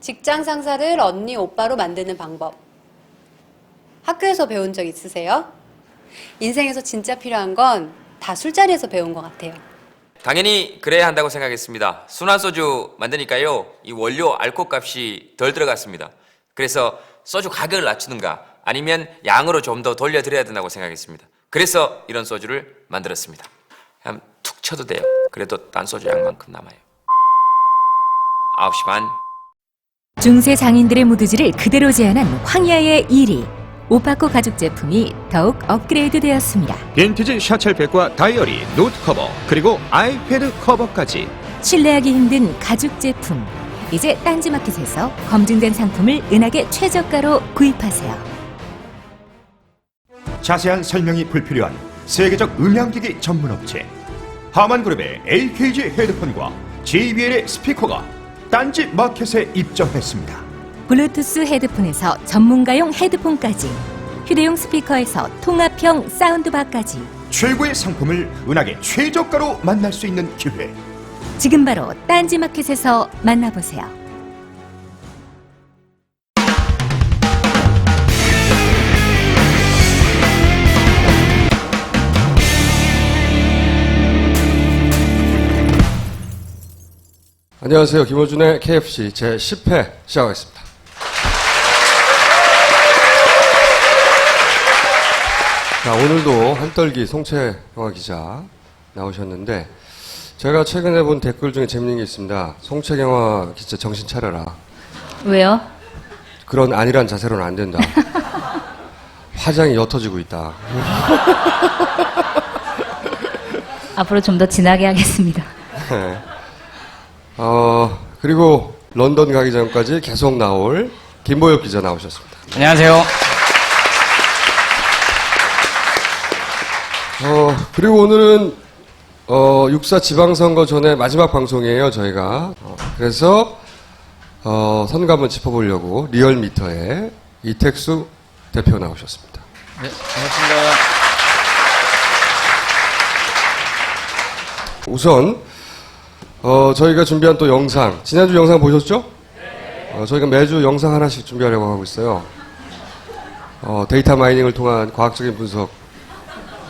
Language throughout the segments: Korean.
직장 상사를 언니, 오빠로 만드는 방법. 학교에서 배운 적 있으세요? 인생에서 진짜 필요한 건 다 술자리에서 배운 것 같아요. 당연히 그래야 한다고 생각했습니다. 순한 소주 만드니까요, 이 원료 알코올 값이 덜 들어갔습니다. 그래서 소주 가격을 낮추는가 아니면 양으로 좀 더 돌려드려야 된다고 생각했습니다. 그래서 이런 소주를 만들었습니다. 그냥 툭 쳐도 돼요. 그래도 딴 소주 양만큼 남아요. 9시 반. 중세 장인들의 무드지를 그대로 재현한 황야의 1위. 오파코 가죽 제품이 더욱 업그레이드 되었습니다. 빈티지 샤첼백과 다이어리, 노트 커버, 그리고 아이패드 커버까지 신뢰하기 힘든 가죽 제품. 이제 딴지마켓에서 검증된 상품을 은하계 최저가로 구입하세요. 자세한 설명이 불필요한 세계적 음향기기 전문업체 하만그룹의 AKG 헤드폰과 JBL의 스피커가 딴지 마켓에 입점했습니다. 블루투스 헤드폰에서 전문가용 헤드폰까지, 휴대용 스피커에서 통합형 사운드바까지 최고의 상품을 은하계 최저가로 만날 수 있는 기회. 지금 바로 딴지마켓에서 만나보세요. 안녕하세요. 김호준의 KFC 제10회 시작하겠습니다. 자, 오늘도 한떨기 송채 영화 기자 나오셨는데, 제가 최근에 본 댓글 중에 재밌는 게 있습니다. 송채 영화 기자 정신 차려라. 왜요? 그런 안일한 자세로는 안 된다. 화장이 옅어지고 있다. 앞으로 좀 더 진하게 하겠습니다. 네. 그리고 런던 가기 전까지 계속 나올 김보엽 기자 나오셨습니다. 안녕하세요. 그리고 오늘은 6.4 지방선거 전에 마지막 방송이에요, 저희가. 그래서 선거 한번 짚어보려고 리얼미터에 이택수 대표 나오셨습니다. 네, 반갑습니다. 우선 저희가 준비한 또 영상, 지난주 영상 보셨죠? 저희가 매주 영상 하나씩 준비하려고 하고 있어요. 데이터 마이닝을 통한 과학적인 분석,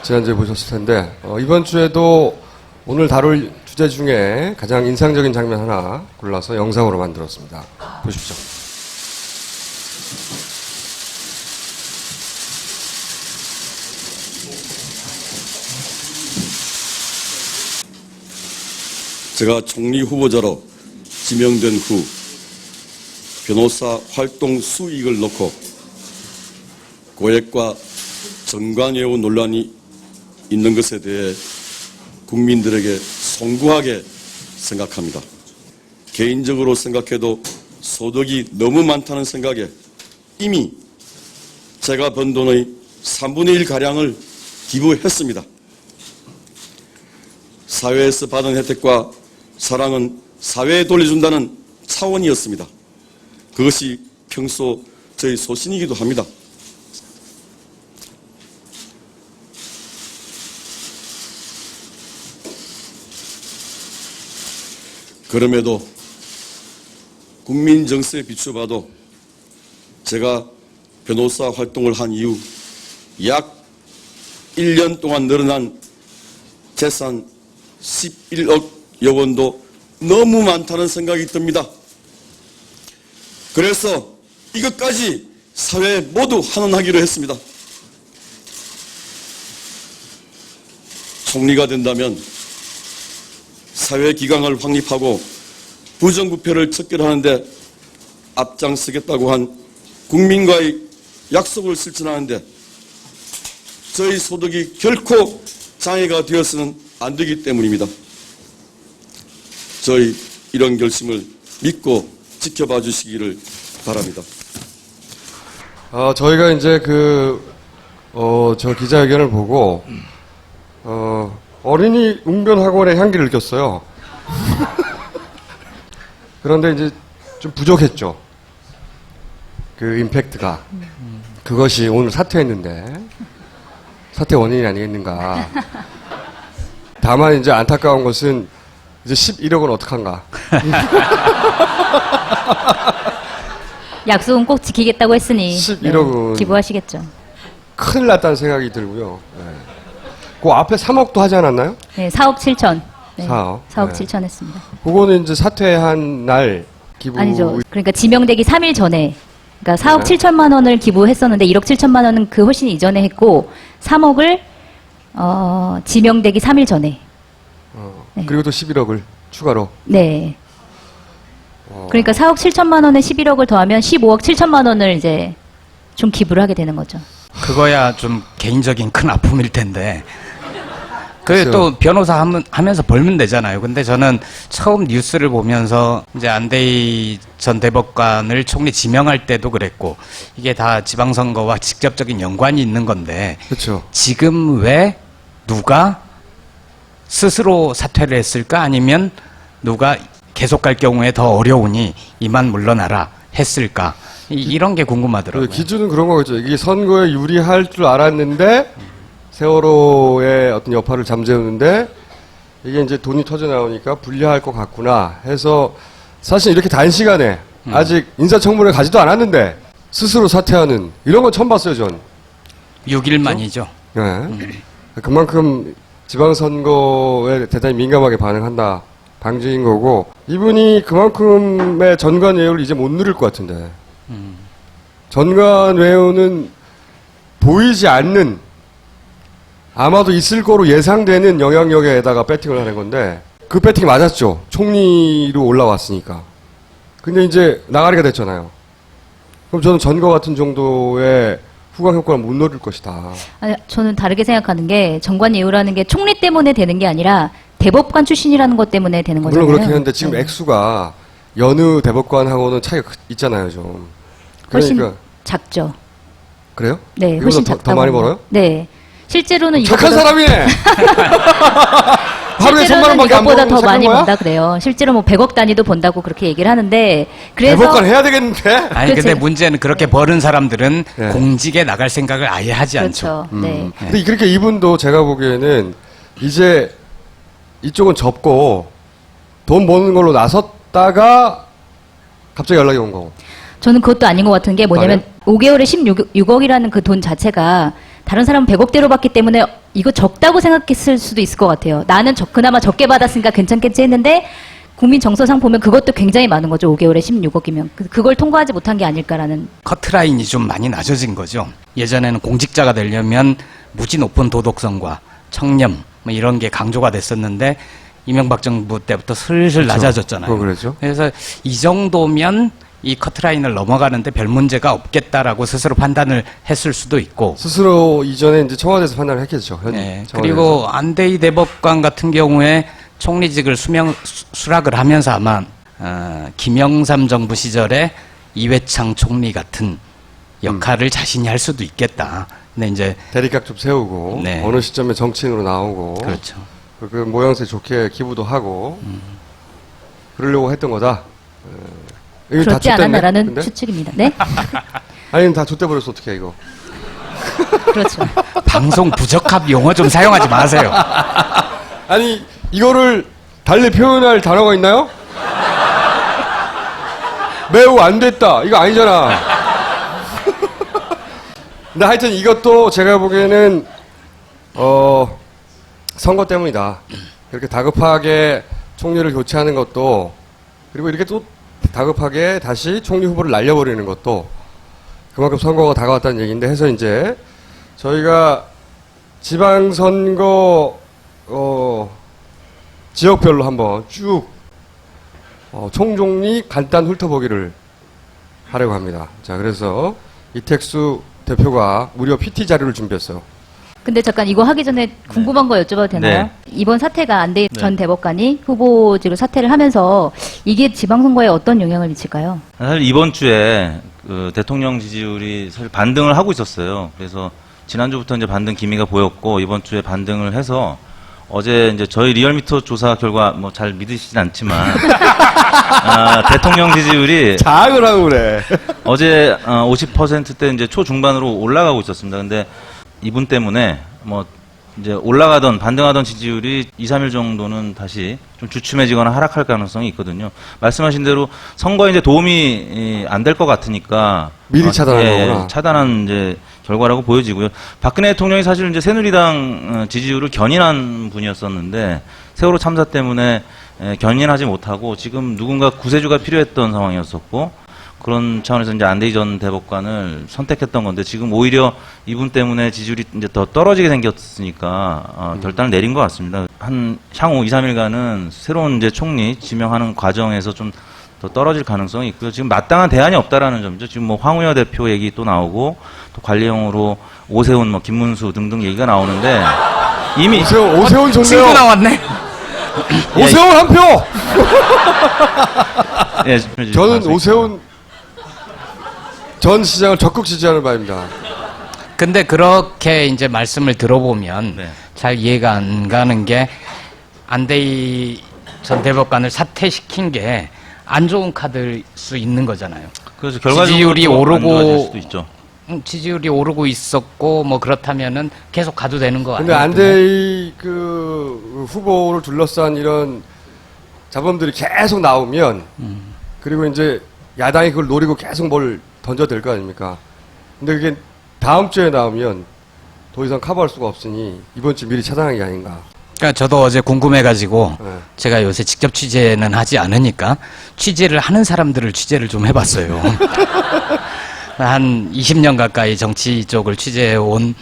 지난주에 보셨을 텐데, 이번 주에도 오늘 다룰 주제 중에 가장 인상적인 장면 하나 골라서 영상으로 만들었습니다. 보십시오. 제가 총리 후보자로 지명된 후 변호사 활동 수익을 놓고 고액과 정관예우 논란이 있는 것에 대해 국민들에게 송구하게 생각합니다. 개인적으로 생각해도 소득이 너무 많다는 생각에 이미 제가 번 돈의 3분의 1가량을 기부했습니다. 사회에서 받은 혜택과 사랑은 사회에 돌려준다는 차원이었습니다. 그것이 평소 저희 소신이기도 합니다. 그럼에도 국민 정서에 비춰봐도 제가 변호사 활동을 한 이후 약 1년 동안 늘어난 재산 11억여 원도 너무 많다는 생각이 듭니다. 그래서 이것까지 사회에 모두 환원하기로 했습니다. 총리가 된다면 사회기강을 확립하고 부정부패를 척결하는데 앞장서겠다고 한 국민과의 약속을 실천하는데 저희 소득이 결코 장애가 되어서는 안 되기 때문입니다. 저희 이런 결심을 믿고 지켜봐 주시기를 바랍니다. 저희가 이제 저 기자회견을 보고, 어린이 웅변학원의 향기를 느꼈어요. 그런데 이제 좀 부족했죠. 그 임팩트가. 그것이 오늘 사퇴했는데, 사퇴 원인이 아니겠는가. 다만 이제 안타까운 것은 이제 11억은 어떡한가. 약속은 꼭 지키겠다고 했으니 11억은 기부하시겠죠. 큰일 났다는 생각이 들고요. 네. 그 앞에 3억도 하지 않았나요? 네, 4억 7천. 네, 4억. 4억 네. 7천 했습니다. 그거는 이제 사퇴한 날 기부. 아니죠. 그러니까 지명되기 3일 전에, 그러니까 4억 네. 7천만 원을 기부했었는데 1억 7천만 원은 그 훨씬 이전에 했고 3억을 지명되기 3일 전에. 네. 그리고 또 11억을 추가로. 네. 그러니까 4억 7천만 원에 11억을 더하면 15억 7천만 원을 이제 좀 기부를 하게 되는 거죠. 그거야 좀 개인적인 큰 아픔일 텐데. 그게 글쎄요. 또 변호사 하면서 벌면 되잖아요. 근데 저는 처음 뉴스를 보면서 이제 안대희 전 대법관을 총리 지명할 때도 그랬고 이게 다 지방선거와 직접적인 연관이 있는 건데 그렇죠. 지금 왜 누가 스스로 사퇴를 했을까? 아니면 누가 계속 갈 경우에 더 어려우니 이만 물러나라 했을까? 이런 게 궁금하더라고요. 기준은 그런 거겠죠. 이게 선거에 유리할 줄 알았는데 세월호의 어떤 여파를 잠재우는데 이게 이제 돈이 터져 나오니까 불리할 것 같구나 해서 사실 이렇게 단시간에 아직 인사청문회 가지도 않았는데 스스로 사퇴하는 이런 건 처음 봤어요, 전. 6일 만이죠. 네. 그만큼 지방선거에 대단히 민감하게 반응한다. 방지인 거고 이분이 그만큼의 전관 외유를 이제 못 누릴 것 같은데 전관 외유는 보이지 않는 아마도 있을 거로 예상되는 영향력에다가 배팅을 하는 건데 그 배팅이 맞았죠. 총리로 올라왔으니까. 근데 이제 나가리가 됐잖아요. 그럼 저는 전과 같은 정도의 후광 효과를 못 누릴 것이다. 아니, 저는 다르게 생각하는 게 정관예우라는 게 총리 때문에 되는 게 아니라 대법관 출신이라는 것 때문에 되는 거잖아요. 물론 그렇긴 한데 지금 네. 액수가 여느 대법관하고는 차이가 있잖아요, 좀. 훨씬 그러니까 작죠. 그래요? 네, 이거보다 훨씬 더 작다고. 많이 합니다. 벌어요? 네. 실제로는 착한 사람이네. 하루에 1,000만 원밖에 안 이것보다 버는 더 착한 많이 거야? 번다 그래요. 실제로 뭐 100억 단위도 번다고 그렇게 얘기를 하는데 그래서 대법관 해야 되겠는데? 아니 근데 그렇지. 문제는 그렇게 버는 사람들은 네. 공직에 나갈 생각을 아예 하지 않죠. 그렇죠. 네. 근데 그렇게 이분도 제가 보기에는 이제 이쪽은 접고 돈 버는 걸로 나섰다가 갑자기 연락이 온 거고. 저는 그것도 아닌 것 같은 게 뭐냐면 5개월에 16억이라는 그 돈 자체가 다른 사람은 100억대로 받기 때문에 이거 적다고 생각했을 수도 있을 것 같아요. 나는 그나마 적게 받았으니까 괜찮겠지 했는데 국민 정서상 보면 그것도 굉장히 많은 거죠. 5개월에 16억이면. 그걸 통과하지 못한 게 아닐까라는. 커트라인이 좀 많이 낮아진 거죠. 예전에는 공직자가 되려면 무지 높은 도덕성과 청렴 뭐 이런 게 강조가 됐었는데 이명박 정부 때부터 슬슬 그렇죠. 낮아졌잖아요. 그렇죠. 그래서 이 정도면 이 커트라인을 넘어가는데 별 문제가 없겠다라고 스스로 판단을 했을 수도 있고. 스스로 이전에 이제 청와대에서 판단을 했겠죠. 네, 그리고 안대희 대법관 같은 경우에 총리직을 수락을 하면서 아마 김영삼 정부 시절에 이회창 총리 같은 역할을 자신이 할 수도 있겠다. 근데 이제 대립각 좀 세우고 네. 어느 시점에 정치인으로 나오고 그렇죠. 그 모양새 좋게 기부도 하고 그러려고 했던 거다. 이거 다 그렇지 줬댔네, 않았나라는 근데? 추측입니다. 네? 아니 다 줬대 버렸어 어떻게 이거? 그렇죠. 방송 부적합 용어 좀 사용하지 마세요. 아니 이거를 달리 표현할 단어가 있나요? 매우 안 됐다. 이거 아니잖아. 근데 하여튼 이것도 제가 보기에는 선거 때문이다. 이렇게 다급하게 총리를 교체하는 것도 그리고 이렇게 또 다급하게 다시 총리 후보를 날려버리는 것도 그만큼 선거가 다가왔다는 얘기인데 해서 이제 저희가 지방선거 지역별로 한번 쭉 총종리 간단 훑어보기를 하려고 합니다. 자, 그래서 이택수 대표가 무려 PT 자료를 준비했어요. 근데 잠깐 이거 하기 전에 궁금한 거 여쭤봐도 되나요? 네. 이번 사태가 안대희 전 대법관이 후보직으로 사퇴를 하면서 이게 지방선거에 어떤 영향을 미칠까요? 사실 이번 주에 그 대통령 지지율이 사실 반등을 하고 있었어요. 그래서 지난주부터 이제 반등 기미가 보였고 이번 주에 반등을 해서 어제 이제 저희 리얼미터 조사 결과 뭐 잘 믿으시진 않지만 대통령 지지율이 자학을 하고 그래. 어제 50%대 이제 초중반으로 올라가고 있었습니다. 근데 이분 때문에 뭐 이제 올라가던 반등하던 지지율이 2, 3일 정도는 다시 좀 주춤해지거나 하락할 가능성이 있거든요. 말씀하신 대로 선거에 이제 도움이 안 될 것 같으니까 미리 차단하는 거구나. 차단한 이제 결과라고 보여지고요. 박근혜 대통령이 사실 이제 새누리당 지지율을 견인한 분이었었는데 세월호 참사 때문에 견인하지 못하고 지금 누군가 구세주가 필요했던 상황이었었고 그런 차원에서 이제 안대희 전 대법관을 선택했던 건데 지금 오히려 이분 때문에 지지율이 이제 더 떨어지게 생겼으니까 결단을 내린 것 같습니다. 한 향후 2, 3일간은 새로운 이제 총리 지명하는 과정에서 좀 더 떨어질 가능성이 있고요. 지금 마땅한 대안이 없다라는 점이죠. 지금 뭐 황우여 대표 얘기 또 나오고 또 관리형으로 오세훈, 뭐 김문수 등등 얘기가 나오는데 이미 오세훈 좋네요. 친구 나왔네. 오세훈 한 표. 예, 저는 오세훈 전 시장을 적극 지지하는 바입니다. 근데 그렇게 이제 말씀을 들어보면 네. 잘 이해가 안 가는 게 안대희 전 대법관을 사퇴시킨 게 안 좋은 카드일 수 있는 거잖아요. 그래서 결과적으로 지지율이 또 안 좋아질 오르고 수도 있죠. 지지율이 오르고 있었고 뭐 그렇다면은 계속 가도 되는 거 근데 아니에요? 안대희 그 후보를 둘러싼 이런 자범들이 계속 나오면 그리고 이제 야당이 그걸 노리고 계속 뭘 던져댈 거 아닙니까? 근데 그게 다음 주에 나오면 더 이상 커버할 수가 없으니 이번 주 미리 차단한 게 아닌가. 그러니까 저도 어제 궁금해가지고 네. 제가 요새 직접 취재는 하지 않으니까 취재를 하는 사람들을 취재를 좀 해봤어요. 한 20년 가까이 정치 쪽을 취재해온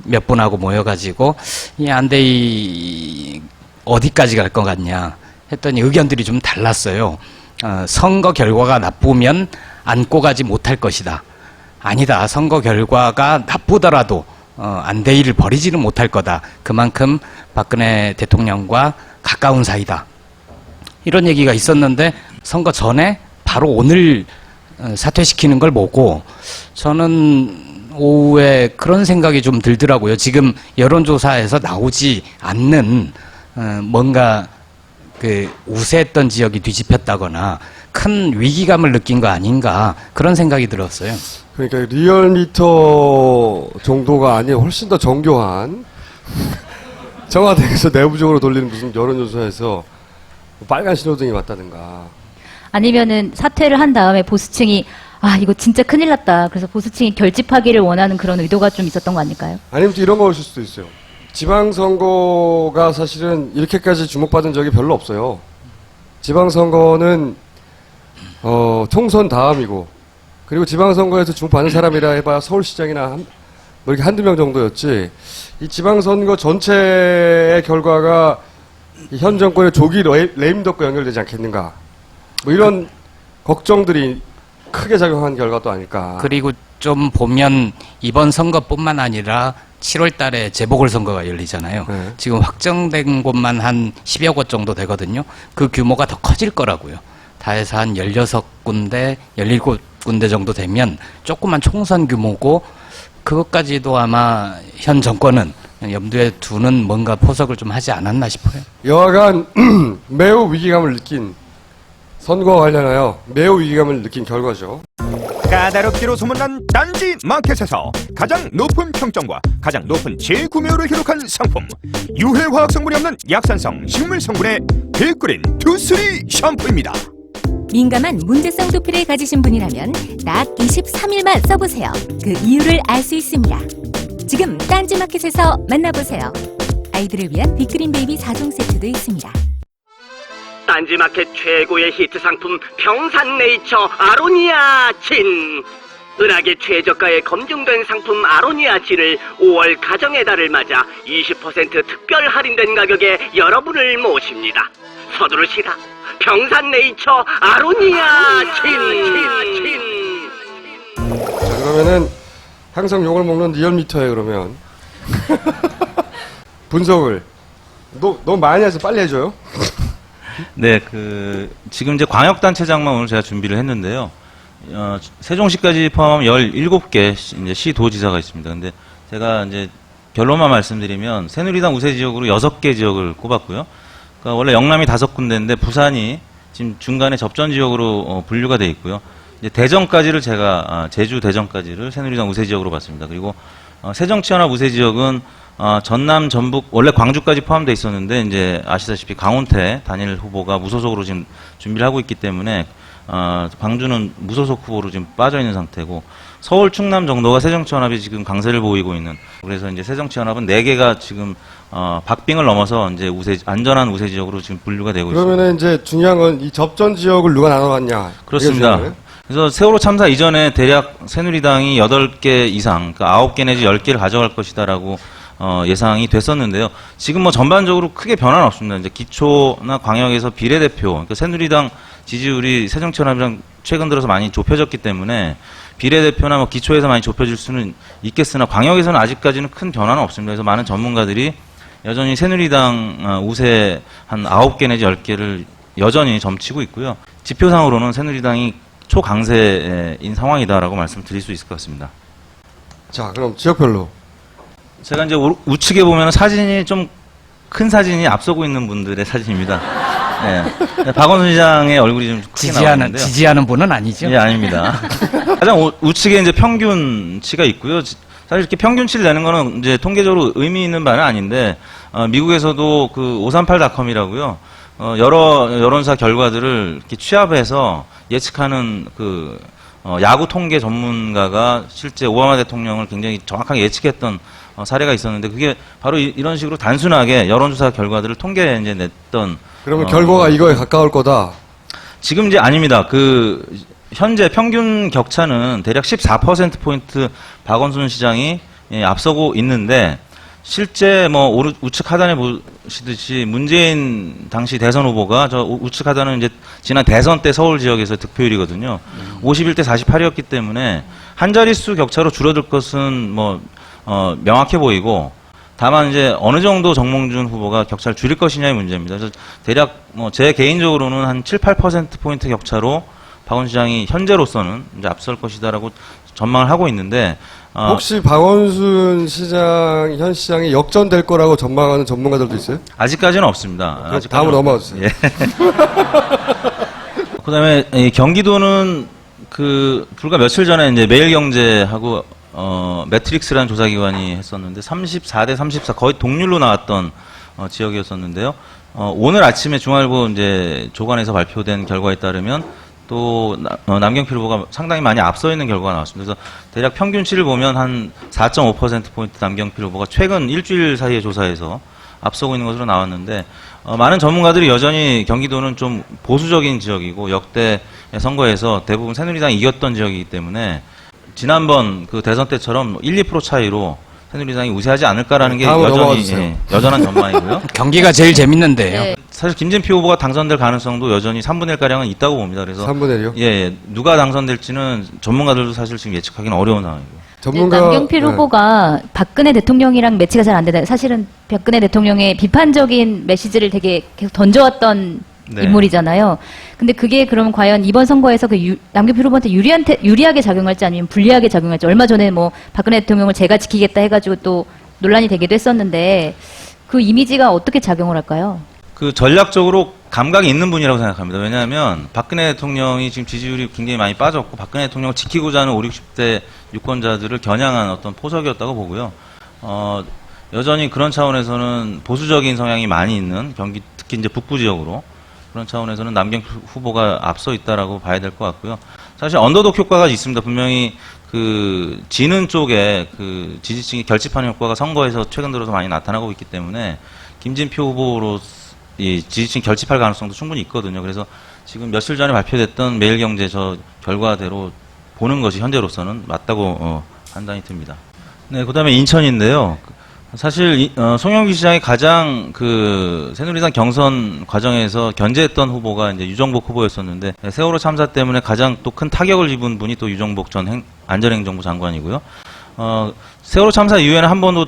몇 분하고 모여가지고 이 안대희 어디까지 갈 것 같냐 했더니 의견들이 좀 달랐어요. 선거 결과가 나쁘면 안고 가지 못할 것이다. 아니다. 선거 결과가 나쁘더라도 안대희를 버리지는 못할 거다. 그만큼 박근혜 대통령과 가까운 사이다. 이런 얘기가 있었는데 선거 전에 바로 오늘 사퇴시키는 걸 보고 저는 오후에 그런 생각이 좀 들더라고요. 지금 여론조사에서 나오지 않는 뭔가 그 우세했던 지역이 뒤집혔다거나 큰 위기감을 느낀 거 아닌가 그런 생각이 들었어요. 그러니까 리얼미터 정도가 아닌 훨씬 더 정교한 청와대에서 내부적으로 돌리는 무슨 여론조사에서 빨간 신호등이 왔다든가. 아니면은 사퇴를 한 다음에 보수층이 아 이거 진짜 큰일 났다. 그래서 보수층이 결집하기를 원하는 그런 의도가 좀 있었던 거 아닐까요? 아니면 또 이런 거일 수도 있어요. 지방선거가 사실은 이렇게까지 주목받은 적이 별로 없어요. 지방선거는 총선 다음이고 그리고 지방선거에서 주목받는 사람이라 해봐야 서울시장이나 뭐 이렇게 한두 명 정도였지 이 지방선거 전체의 결과가 현 정권의 조기 레임덕과 연결되지 않겠는가 뭐 이런 걱정들이 크게 작용한 결과도 아닐까. 그리고 좀 보면 이번 선거뿐만 아니라 7월 달에 재보궐선거가 열리잖아요. 네. 지금 확정된 곳만 한 10여 곳 정도 되거든요. 그 규모가 더 커질 거라고요. 다 해서 한 16군데, 17군데 정도 되면 조그만 총선 규모고 그것까지도 아마 현 정권은 염두에 두는 뭔가 포석을 좀 하지 않았나 싶어요. 여하간 매우 위기감을 느낀 선거와 관련하여 매우 위기감을 느낀 결과죠. 까다롭기로 소문난 딴지 마켓에서 가장 높은 평점과 가장 높은 재구매율을 기록한 상품 유해화학 성분이 없는 약산성 식물 성분의 백그린 투쓰리 샴푸입니다. 민감한 문제성 두피를 가지신 분이라면 딱 23일만 써보세요. 그 이유를 알 수 있습니다. 지금 딴지마켓에서 만나보세요. 아이들을 위한 빅그린 베이비 4종 세트도 있습니다. 딴지마켓 최고의 히트 상품 평산네이처 아로니아 진. 은하계 최저가에 검증된 상품 아로니아 진을 5월 가정의 달을 맞아 20% 특별 할인된 가격에 여러분을 모십니다. 서두르시라. 평산네이처 아로니아 진. 자, 그러면은 항상 욕을 먹는 리얼미터에 그러면 분석을 너무 많이 해서 빨리 해줘요. 네, 지금 이제 광역단체장만 오늘 제가 준비를 했는데요. 세종시까지 포함하면 17개 이제 시도지사가 있습니다. 근데 제가 이제 결론만 말씀드리면 새누리당 우세 지역으로 6개 지역을 꼽았고요. 그러니까 원래 영남이 5군데인데 부산이 지금 중간에 접전 지역으로 분류가 돼 있고요. 이제 대전까지를 제가 제주 대전까지를 새누리당 우세 지역으로 봤습니다. 그리고 새정치연합 우세 지역은 전남, 전북, 원래 광주까지 포함되어 있었는데, 이제 아시다시피 강원태 단일 후보가 무소속으로 지금 준비를 하고 있기 때문에, 광주는 무소속 후보로 지금 빠져 있는 상태고, 서울, 충남 정도가 새정치연합이 지금 강세를 보이고 있는, 그래서 이제 새정치연합은 4개가 지금, 박빙을 넘어서 이제 안전한 우세 지역으로 지금 분류가 되고 있습니다. 그러면은 이제 중요한 건 이 접전 지역을 누가 나눠왔냐. 그렇습니다. 그래서 세월호 참사 이전에 대략 새누리당이 8개 이상, 그러니까 9개 내지 10개를 가져갈 것이다라고 예상이 됐었는데요. 지금 뭐 전반적으로 크게 변화는 없습니다. 이제 기초나 광역에서 비례대표, 그러니까 새누리당 지지율이 새정치연합이랑 최근 들어서 많이 좁혀졌기 때문에 비례대표나 뭐 기초에서 많이 좁혀질 수는 있겠으나 광역에서는 아직까지는 큰 변화는 없습니다. 그래서 많은 전문가들이 여전히 새누리당 우세 한 9개 내지 10개를 여전히 점치고 있고요. 지표상으로는 새누리당이 초강세인 상황이다라고 말씀드릴 수 있을 것 같습니다. 자, 그럼 지역별로. 제가 이제 우측에 보면 사진이 좀 큰 사진이 앞서고 있는 분들의 사진입니다. 네. 박원순 시장의 얼굴이 좀 크게 나오는데요. 지지하는 분은 아니죠? 예, 아닙니다. 가장 우측에 이제 평균치가 있고요. 사실 이렇게 평균치를 내는 거는 이제 통계적으로 의미 있는 바는 아닌데, 미국에서도 그 538.com이라고요. 여러 여론사 결과들을 이렇게 취합해서 예측하는 그 야구 통계 전문가가 실제 오바마 대통령을 굉장히 정확하게 예측했던 사례가 있었는데, 그게 바로 이런 식으로 단순하게 여론조사 결과들을 통계에 이제 냈던. 그러면 결과가 이거에 가까울 거다. 지금 이제 아닙니다. 현재 평균 격차는 대략 14%포인트 박원순 시장이 앞서고 있는데, 실제 뭐 우측 하단에 보시듯이 문재인 당시 대선 후보가 저 우측 하단은 이제 지난 대선 때 서울 지역에서 득표율이거든요. 51대 48이었기 때문에 한 자릿수 격차로 줄어들 것은 뭐 명확해 보이고, 다만 이제 어느 정도 정몽준 후보가 격차를 줄일 것이냐의 문제입니다. 그래서 대략 뭐 제 개인적으로는 한 7, 8%포인트 격차로 박원순 시장이 현재로서는 이제 앞설 것이다라고 전망을 하고 있는데, 혹시 박원순 시장, 현 시장이 역전될 거라고 전망하는 전문가들도 있어요? 아직까지는 없습니다. 다음으로 넘어가 주세요. 예. 그다음에 이 경기도는 불과 며칠 전에 이제 매일경제하고 매트릭스라는 조사기관이 했었는데 34대 34 거의 동률로 나왔던 지역이었었는데요. 오늘 아침에 중앙일보 이제 조간에서 발표된 결과에 따르면 또 남경필 후보가 상당히 많이 앞서 있는 결과가 나왔습니다. 그래서 대략 평균치를 보면 한 4.5%포인트 남경필 후보가 최근 일주일 사이의 조사에서 앞서고 있는 것으로 나왔는데, 많은 전문가들이 여전히 경기도는 좀 보수적인 지역이고 역대 선거에서 대부분 새누리당이 이겼던 지역이기 때문에 지난번 그 대선 때처럼 1, 2% 차이로 새누리당이 우세하지 않을까라는 게 여전히 여전한 전망이고요. 경기가 제일 재밌는데요. 네. 사실 김진표 후보가 당선될 가능성도 여전히 3분의 1가량은 있다고 봅니다. 그래서 3분의 1이요? 예, 누가 당선될지는 전문가들도 사실 지금 예측하기는 어려운 상황이고요. 남경필 후보가 박근혜 대통령이랑 매치가 잘 안 되다. 사실은 박근혜 대통령의 비판적인 메시지를 되게 계속 던져왔던 인물이잖아요. 근데 그게 그러면 과연 이번 선거에서 남경필 후보한테 유리하게 작용할지 아니면 불리하게 작용할지. 얼마 전에 뭐 박근혜 대통령을 제가 지키겠다 해가지고 또 논란이 되기도 했었는데, 그 이미지가 어떻게 작용을 할까요? 전략적으로 감각이 있는 분이라고 생각합니다. 왜냐하면 박근혜 대통령이 지금 지지율이 굉장히 많이 빠졌고, 박근혜 대통령을 지키고자 하는 50, 60대 유권자들을 겨냥한 어떤 포석이었다고 보고요. 여전히 그런 차원에서는 보수적인 성향이 많이 있는 특히 이제 북부 지역으로 그런 차원에서는 남경필 후보가 앞서 있다라고 봐야 될 것 같고요. 사실 언더독 효과가 있습니다. 분명히 지는 쪽에 지지층이 결집하는 효과가 선거에서 최근 들어서 많이 나타나고 있기 때문에 김진표 후보로 이 지지층 결집할 가능성도 충분히 있거든요. 그래서 지금 며칠 전에 발표됐던 매일경제 저 결과대로 보는 것이 현재로서는 맞다고 판단이 듭니다. 네, 그다음에 인천인데요. 사실 송영길 시장이 가장 새누리당 경선 과정에서 견제했던 후보가 이제 유정복 후보였었는데, 세월호 참사 때문에 가장 또 큰 타격을 입은 분이 또 유정복 전 안전행정부 장관이고요. 세월호 참사 이후에는 한 번도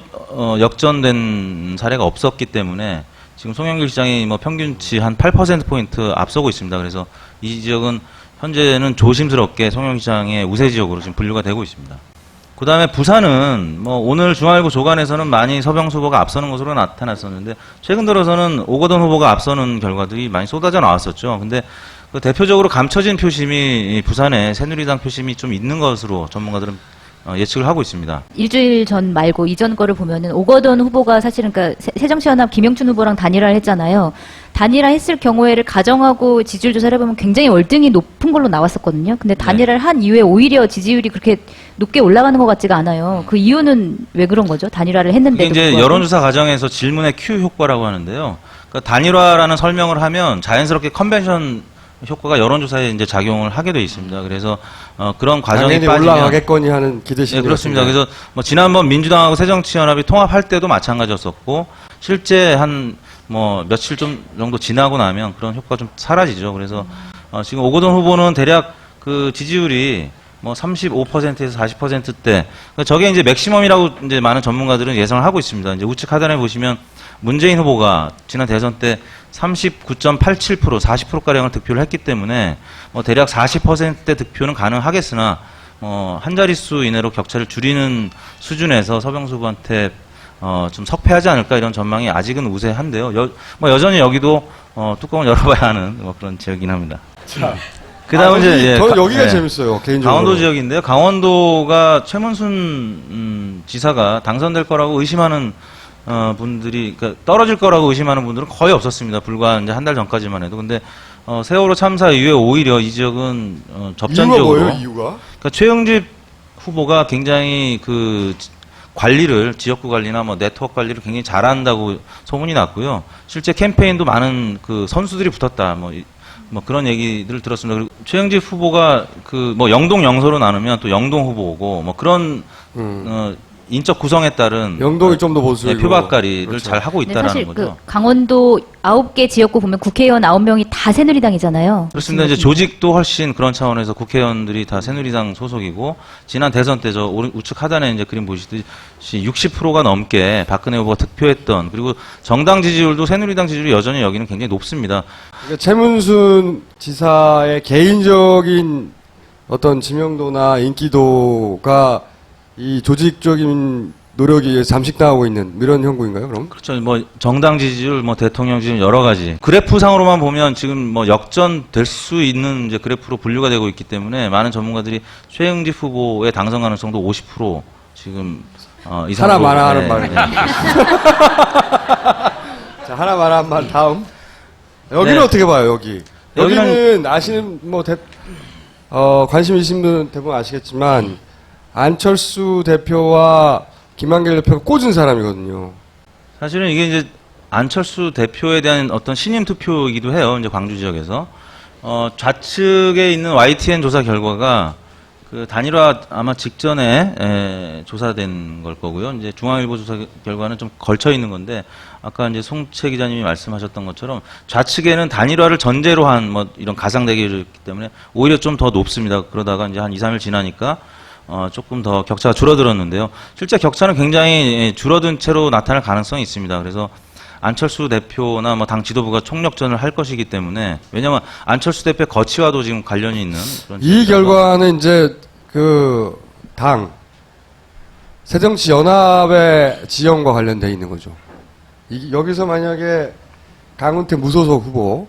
역전된 사례가 없었기 때문에 지금 송영길 시장이 뭐 평균치 한 8%포인트 앞서고 있습니다. 그래서 이 지역은 현재는 조심스럽게 송영길 시장의 우세 지역으로 지금 분류가 되고 있습니다. 그 다음에 부산은 뭐 오늘 중앙일보 조간에서는 많이 서병수 후보가 앞서는 것으로 나타났었는데, 최근 들어서는 오거돈 후보가 앞서는 결과들이 많이 쏟아져 나왔었죠. 근데 대표적으로 감춰진 표심이 부산에 새누리당 표심이 좀 있는 것으로 전문가들은 예측을 하고 있습니다. 일주일 전 말고 이전 거를 보면은 오거돈 후보가 사실은 그러니까 새정치연합 김영춘 후보랑 단일화를 했잖아요. 단일화 했을 경우에를 가정하고 지지율 조사를 해보면 굉장히 월등히 높은 걸로 나왔었거든요. 근데 단일화를 한 이후에 오히려 지지율이 그렇게 높게 올라가는 것 같지가 않아요. 그 이유는 왜 그런 거죠? 단일화를 했는데도. 이게 이제 여론조사 과정에서 질문의 Q 효과라고 하는데요. 그러니까 단일화라는 설명을 하면 자연스럽게 컨벤션 효과가 여론조사에 이제 작용을 하게 돼 있습니다. 그래서 그런 과정에 당연히 빠지면 올라가겠거니 하는 기대심이. 네, 그렇습니다. 그래서 뭐 지난번 민주당하고 새정치연합이 통합할 때도 마찬가지였었고 실제 한 뭐 며칠 좀 정도 지나고 나면 그런 효과가 좀 사라지죠. 그래서 지금 오거돈 후보는 대략 그 지지율이 뭐 35%에서 40%대. 그러니까 저게 이제 맥시멈이라고 이제 많은 전문가들은 예상을 하고 있습니다. 이제 우측 하단에 보시면 문재인 후보가 지난 대선 때 39.87% 40%가량을 득표를 했기 때문에 뭐 대략 40%대 득표는 가능하겠으나 한 자릿수 이내로 격차를 줄이는 수준에서 서병수 후보한테 좀 석패하지 않을까 이런 전망이 아직은 우세한데요. 여전히 여기도 뚜껑을 열어봐야 하는 뭐 그런 지역이긴 합니다. 자, 그다음에 이제 저는 여기가 재밌어요. 개인적으로. 강원도 지역인데요. 강원도가 최문순 지사가 당선될 거라고 의심하는 분들이, 그러니까 떨어질 거라고 의심하는 분들은 거의 없었습니다. 불과 이제 한 달 전까지만 해도. 근데 세월호 참사 이후에 오히려 이 지역은 접전적으로. 이유가 뭐예요? 이유가? 그러니까 최영집 후보가 굉장히 그 관리를, 지역구 관리나 뭐 네트워크 관리를 굉장히 잘한다고 소문이 났고요. 실제 캠페인도 많은 그 선수들이 붙었다. 뭐 그런 얘기들을 들었습니다. 그리고 최영집 후보가 그 뭐 영동 영서로 나누면 또 영동 후보고 뭐 그런 인적 구성에 따른 영동이 좀 더 보수적이고 표박가리를 그렇죠. 잘 하고 근데 있다라는 사실 거죠. 그 강원도 9개 지역구 보면 국회의원 9명이 다 새누리당이잖아요. 그렇습니다. 이제 조직도 훨씬 그런 차원에서 국회의원들이 다 새누리당 소속이고 지난 대선 때 저 우측 하단에 이제 그림 보시듯이 60%가 넘게 박근혜 후보가 득표했던, 그리고 정당 지지율도 새누리당 지지율이 여전히 여기는 굉장히 높습니다. 그러니까 최문순 지사의 개인적인 어떤 지명도나 인기도가 이 조직적인 노력에 의해 잠식당하고 있는 이런 형국인가요, 그럼? 그렇죠. 뭐 정당 지지율, 뭐 대통령 지지율 여러 가지 그래프상으로만 보면 지금 뭐 역전될 수 있는 이제 그래프로 분류가 되고 있기 때문에 많은 전문가들이 최영집 후보의 당선 가능성도 50% 지금 이상으로. 하나 하는 말. 자, 하나 말한 말 다음. 여기는 네. 어떻게 봐요, 여기? 여기는 아시는 뭐 관심 있으신 분은 대부분 아시겠지만 안철수 대표와 김한길 대표가 꽂은 사람이거든요. 사실은 이게 이제 안철수 대표에 대한 어떤 신임 투표이기도 해요. 이제 광주 지역에서 좌측에 있는 YTN 조사 결과가 그 단일화 아마 직전에 조사된 걸 거고요. 이제 중앙일보 조사 결과는 좀 걸쳐 있는 건데 아까 이제 송채 기자님이 말씀하셨던 것처럼 좌측에는 단일화를 전제로 한 뭐 이런 가상 대결이기 때문에 오히려 좀 더 높습니다. 그러다가 이제 한 2, 3일 지나니까 조금 더 격차가 줄어들었는데요. 실제 격차는 굉장히 줄어든 채로 나타날 가능성이 있습니다. 그래서 안철수 대표나 뭐 당 지도부가 총력전을 할 것이기 때문에, 왜냐하면 안철수 대표의 거취와도 지금 관련이 있는 그런. 이 결과는 이제 그 당 새정치연합의 지형과 관련되어 있는 거죠. 여기서 만약에 강훈태 무소속 후보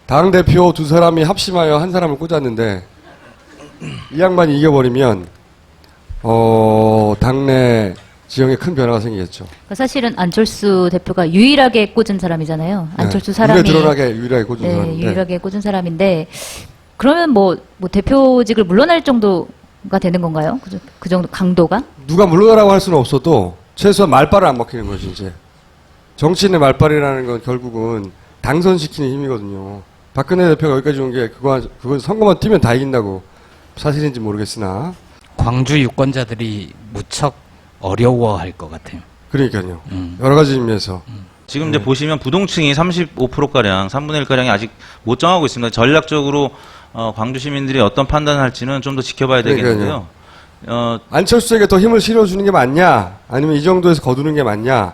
당 대표 두 사람이 합심하여 한 사람을 꽂았는데 이 양반이 이겨버리면 당내 지형에 큰 변화가 생기겠죠. 그러니까 사실은 안철수 대표가 유일하게 꽂은 사람이잖아요. 안철수 사람이. 눈에 드러나게 유일하게 꽂은 네, 사람인데. 유일하게 꽂은 사람인데 그러면 뭐 대표직을 물러날 정도가 되는 건가요? 그 정도 강도가? 누가 물러나라고 할 수는 없어도 최소한 말발을 안 먹히는 거지 이제. 정치인의 말발이라는 건 결국은 당선시키는 힘이거든요. 박근혜 대표가 여기까지 온 게 그거 선거만 뛰면 다 이긴다고 사실인지 모르겠으나. 광주 유권자들이 무척 어려워할 것 같아요. 그러니까요. 여러 가지 의미에서. 지금 이제 보시면 부동층이 35%가량, 3분의 1가량이 아직 못 정하고 있습니다. 전략적으로 광주 시민들이 어떤 판단을 할지는 좀 더 지켜봐야 되겠는데요. 안철수에게 더 힘을 실어주는 게 맞냐, 아니면 이 정도에서 거두는 게 맞냐,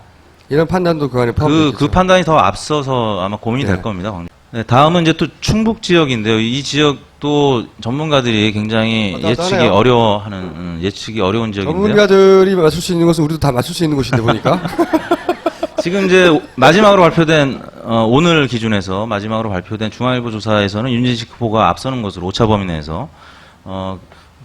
이런 판단도 그 안에 포함되죠. 그 판단이 더 앞서서 아마 고민이 될 겁니다. 네, 다음은 이제 또 충북 지역인데요. 이 지역도 전문가들이 굉장히 예측이 어려워하는, 예측이 어려운 지역인데요. 전문가들이 맞출 수 있는 것은 우리도 다 맞출 수 있는 곳인데 보니까. 지금 이제 마지막으로 발표된 오늘 기준에서 마지막으로 발표된 중앙일보 조사에서는 윤진식 후보가 앞서는 것으로 오차 범위 내에서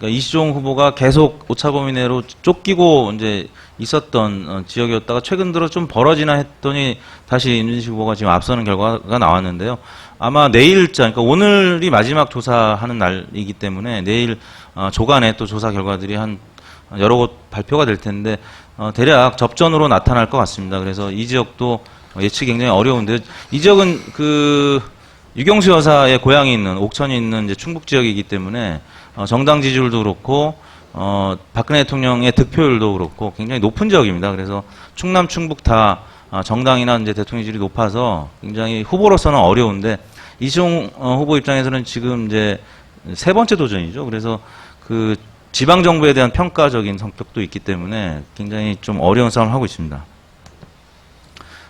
그러니까 이시종 후보가 계속 오차범위 내로 쫓기고 이제 있었던 지역이었다가 최근 들어 좀 벌어지나 했더니 다시 임진식 후보가 지금 앞서는 결과가 나왔는데요. 아마 내일자, 그러니까 오늘이 마지막 조사하는 날이기 때문에 내일 조간에 또 조사 결과들이 한 여러 곳 발표가 될 텐데 대략 접전으로 나타날 것 같습니다. 그래서 이 지역도 예측이 굉장히 어려운데 이 지역은 그 유경수 여사의 고향이 있는 옥천이 있는 이제 충북 지역이기 때문에 정당 지지율도 그렇고 박근혜 대통령의 득표율도 그렇고 굉장히 높은 지역입니다. 그래서 충남 충북 다 정당이나 이제 대통령 지지율이 높아서 굉장히 후보로서는 어려운데 이시종 후보 입장에서는 지금 이제 세 번째 도전이죠. 그래서 그 지방 정부에 대한 평가적인 성격도 있기 때문에 굉장히 좀 어려운 싸움을 하고 있습니다.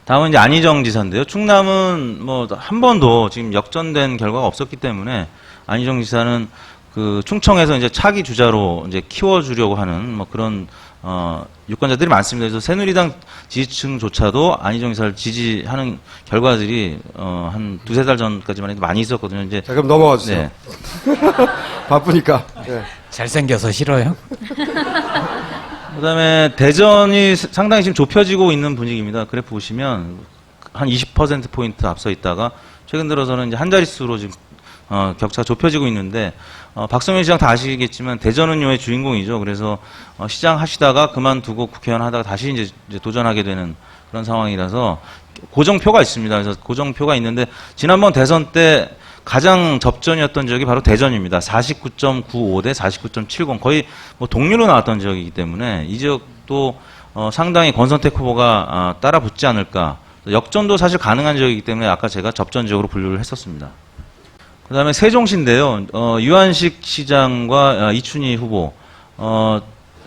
다음은 이제 안희정 지사인데요. 충남은 뭐 한 번도 지금 역전된 결과가 없었기 때문에 안희정 지사는 그 충청에서 이제 차기 주자로 이제 키워주려고 하는 뭐 그런 유권자들이 많습니다. 그래서 새누리당 지지층조차도 안희정 지사를 지지하는 결과들이 한 두세 달 전까지만 해도 많이 있었거든요. 이제 자, 그럼 넘어가 주세요. 네. 바쁘니까. 네. 잘생겨서 싫어요? 그다음에 대전이 상당히 지금 좁혀지고 있는 분위기입니다. 그래프 보시면 한 20%포인트 앞서 있다가 최근 들어서는 이제 한 자릿수로 지금 격차가 좁혀지고 있는데 박성현 시장 다 아시겠지만 대전은 요의 주인공이죠. 그래서 시장 하시다가 그만두고 국회의원 하다가 다시 이제 도전하게 되는 그런 상황이라서 고정표가 있습니다. 그래서 고정표가 있는데 지난번 대선 때 가장 접전이었던 지역이 바로 대전입니다. 49.95 대 49.70 거의 뭐 동률로 나왔던 지역이기 때문에 이 지역도 상당히 권선택 후보가 따라 붙지 않을까. 역전도 사실 가능한 지역이기 때문에 아까 제가 접전 지역으로 분류를 했었습니다. 그 다음에 세종시인데요. 유한식 시장과 이춘희 후보.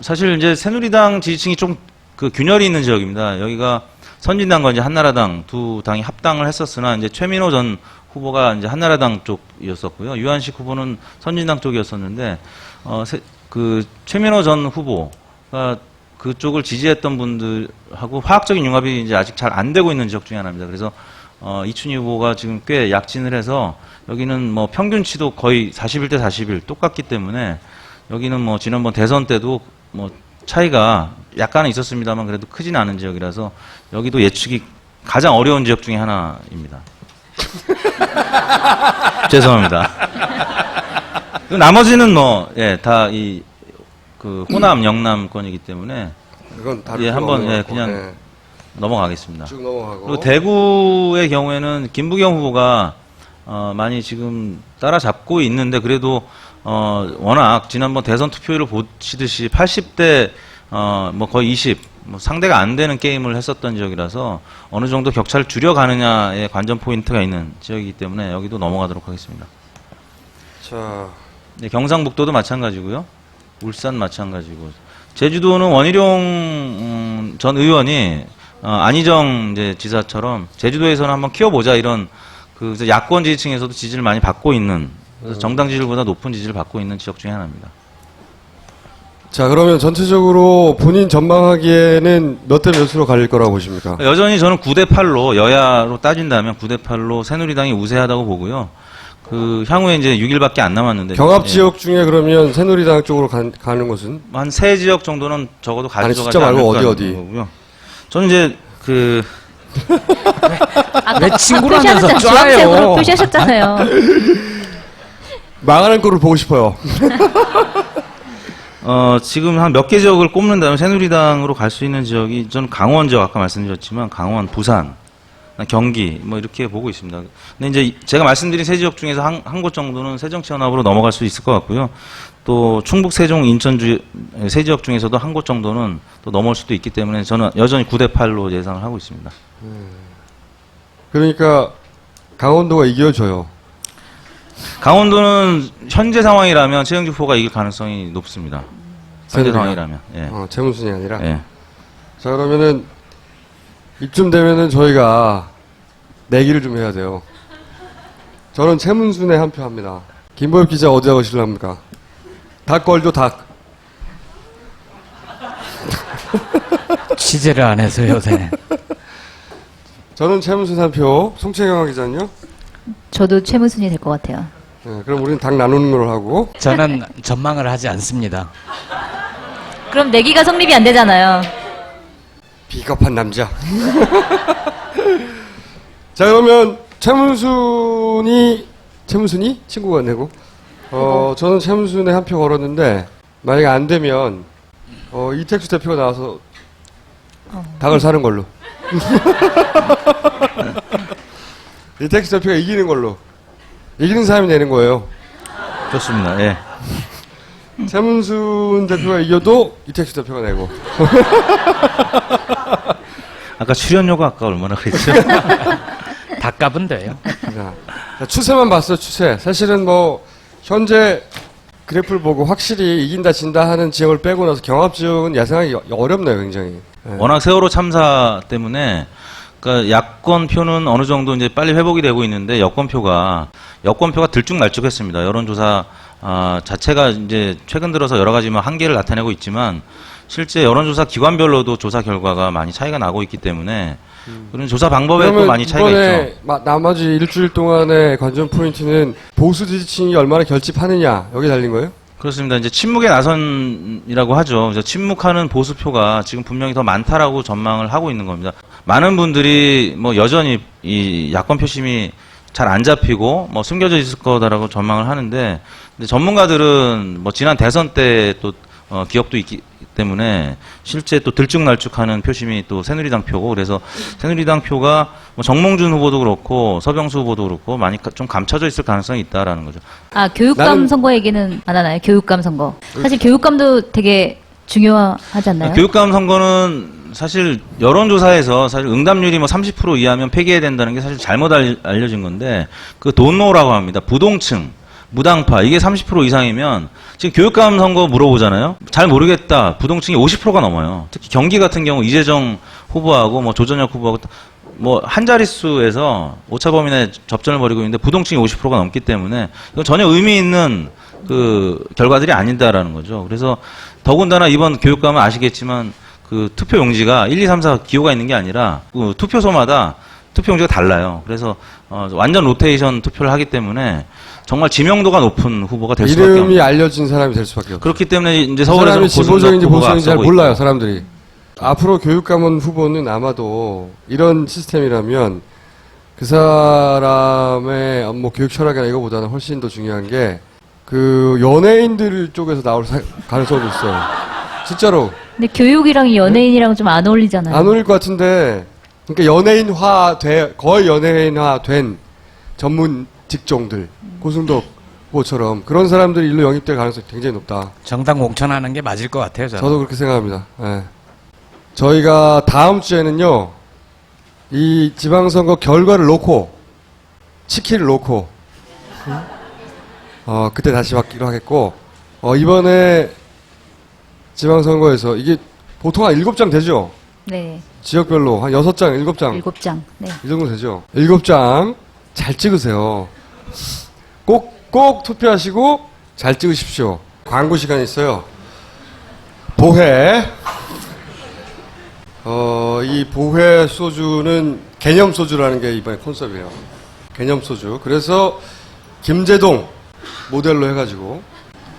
사실 이제 새누리당 지지층이 좀 그 균열이 있는 지역입니다. 여기가 선진당과 이제 한나라당 두 당이 합당을 했었으나 이제 최민호 전 후보가 이제 한나라당 쪽이었었고요. 유한식 후보는 선진당 쪽이었었는데, 그 최민호 전 후보가 그쪽을 지지했던 분들하고 화학적인 융합이 이제 아직 잘 안 되고 있는 지역 중에 하나입니다. 그래서 이춘희 후보가 지금 꽤 약진을 해서 여기는 뭐 평균치도 거의 41대 41 똑같기 때문에 여기는 뭐 지난번 대선 때도 뭐 차이가 약간은 있었습니다만 그래도 크진 않은 지역이라서 여기도 예측이 가장 어려운 지역 중에 하나입니다. 죄송합니다. 나머지는 뭐, 예, 다 그 호남, 영남권이기 때문에 그건 다른 예, 한번 예, 거고, 그냥 네. 넘어가겠습니다. 쭉 넘어가고. 그리고 대구의 경우에는 김부겸 후보가 많이 지금 따라잡고 있는데 그래도 워낙 지난번 대선 투표율을 보시듯이 80대 뭐 거의 20 뭐 상대가 안 되는 게임을 했었던 지역이라서 어느 정도 격차를 줄여가느냐의 관전 포인트가 있는 지역이기 때문에 여기도 넘어가도록 하겠습니다. 자, 네, 경상북도도 마찬가지고요. 울산 마찬가지고. 제주도는 원희룡 전 의원이 안희정 이제 지사처럼 제주도에서는 한번 키워보자 이런 그 야권 지지층에서도 지지를 많이 받고 있는 그래서 정당 지지율보다 높은 지지를 받고 있는 지역 중에 하나입니다. 자, 그러면 전체적으로 본인 전망하기에는 몇 대 몇으로 갈릴 거라고 보십니까? 여전히 저는 9대 8로 여야로 따진다면 9대 8로 새누리당이 우세하다고 보고요. 그 향후에 이제 6일밖에 안 남았는데 경합 예. 지역 중에 그러면 새누리당 쪽으로 가는 것은? 한 세 지역 정도는 적어도 아니, 가져가지 숫자 말고 않을까 어디? 거고요. 저는 이제 그 왜 친구라면서 표시하셨잖아요. 주황색으로 쪄요? 표시하셨잖아요. 망하는 꼴을 보고 싶어요. 지금 한 몇 개 지역을 꼽는다면 새누리당으로 갈 수 있는 지역이 저는 강원 지역 아까 말씀드렸지만 강원, 부산, 경기 뭐 이렇게 보고 있습니다. 근데 이제 제가 말씀드린 세 지역 중에서 한 곳 정도는 새정치연합으로 넘어갈 수 있을 것 같고요. 또 충북, 세종, 인천주 세 지역 중에서도 한 곳 정도는 또 넘어올 수도 있기 때문에 저는 여전히 9대 8로 예상을 하고 있습니다. 그러니까 강원도가 이겨줘요. 강원도는 현재 상황이라면 최영주 후보가 이길 가능성이 높습니다. 현재 새누리당? 상황이라면. 예. 재문순이 아니라. 예. 자, 그러면은 이쯤 되면은 저희가 내기를 좀 해야 돼요. 저는 최문순에 한 표 합니다. 김보엽 기자 어디다 거실랍니까? 닭 걸죠, 닭. 취재를 안 해서 요새. 저는 최문순 한 표. 송채경 기자는요? 저도 최문순이 될 것 같아요. 그럼 우리는 당 나누는 걸로 하고. 저는 전망을 하지 않습니다. 그럼 내기가 성립이 안 되잖아요. 비겁한 남자. 자, 그러면 최문순이 친구가 내고, 저는 최문순에 한 표 걸었는데, 만약에 안 되면, 이택수 대표가 나와서 닭을 사는 걸로. 이택수 대표가 이기는 걸로. 이기는 사람이 내는 거예요. 좋습니다. 예. 최문순 대표가 이겨도 이택수 대표가 내고. 아까 출연료가 아까 얼마나 그랬죠? 닭값은 돼요. 자, 추세만 봤어요, 추세. 사실은 뭐, 현재 그래프를 보고 확실히 이긴다, 진다 하는 지역을 빼고 나서 경합지역은 예상하기 어렵네요, 굉장히. 워낙 세월호 참사 때문에 그러니까 야권표는 어느 정도 이제 빨리 회복이 되고 있는데 여권표가 들쭉날쭉했습니다. 여론조사 자체가 이제 최근 들어서 여러 가지 한계를 나타내고 있지만 실제 여론조사 기관별로도 조사 결과가 많이 차이가 나고 있기 때문에 그런 조사 방법에 또 많이 차이가 있죠. 나머지 일주일 동안의 관전 포인트는 보수 지지층이 얼마나 결집하느냐 여기 달린 거예요? 그렇습니다. 이제 침묵의 나선이라고 하죠. 그래서 침묵하는 보수표가 지금 분명히 더 많다라고 전망을 하고 있는 겁니다. 많은 분들이 뭐 여전히 이 야권 표심이 잘 안 잡히고 뭐 숨겨져 있을 거다라고 전망을 하는데, 근데 전문가들은 뭐 지난 대선 때 또 기억도 있기 때문에 실제 또 들쭉날쭉하는 표심이 또 새누리당 표고, 그래서 새누리당 표가 뭐 정몽준 후보도 그렇고 서병수 후보도 그렇고 많이 좀 감춰져 있을 가능성이 있다라는 거죠. 교육감 선거 얘기는 안 하나요? 교육감 선거. 사실 교육감도 되게 중요하지 않나요? 교육감 선거는 사실 여론조사에서 사실 응답률이 뭐 30% 이하면 폐기해야 된다는 게 사실 잘못 알려진 건데, 그 돈노라고 합니다. 부동층, 무당파, 이게 30% 이상이면 지금 교육감 선거 물어보잖아요. 잘 모르겠다. 부동층이 50%가 넘어요. 특히 경기 같은 경우 이재정 후보하고 뭐 조전혁 후보하고 뭐 한 자릿수에서 오차 범위 내 접전을 벌이고 있는데 부동층이 50%가 넘기 때문에 이건 전혀 의미 있는 그 결과들이 아니다라는 거죠. 그래서 더군다나 이번 교육감은 아시겠지만 그 투표 용지가 1, 2, 3, 4 기호가 있는 게 아니라 그 투표소마다 투표 용지가 달라요. 그래서 완전 로테이션 투표를 하기 때문에 정말 지명도가 높은 후보가 될 수밖에 없어요. 이름이 알려진 사람이 될 수밖에 없어요. 그렇기 때문에 이제 그 서울에서는 사람이 진보적인지 보수적인지 잘 몰라요, 있고. 사람들이. 앞으로 교육감원 후보는 아마도 이런 시스템이라면 그 사람의 뭐 교육 철학이나 이거보다는 훨씬 더 중요한 게 그 연예인들 쪽에서 나올 가능성도 있어요. 진짜로. 근데 교육이랑 연예인이랑 좀 안 어울리잖아요. 안 어울릴 것 같은데, 그러니까 거의 연예인화된 전문 직종들, 고승덕 후보처럼 그런 사람들이 일로 영입될 가능성이 굉장히 높다. 정당 공천하는 게 맞을 것 같아요, 저는. 저도 그렇게 생각합니다. 네. 저희가 다음 주에는요, 이 지방선거 결과를 놓고, 치킨을 놓고, 그때 다시 받기로 하겠고, 이번에 지방선거에서 이게 보통 한 7장 되죠? 네. 지역별로 한 6장, 7장. 7장. 네. 이 정도 되죠? 7장 잘 찍으세요. 꼭 투표하시고 잘 찍으십시오. 광고 시간이 있어요. 보혜. 이 보혜 소주는 개념 소주라는 게 이번에 컨셉이에요. 개념 소주. 그래서 김제동 모델로 해가지고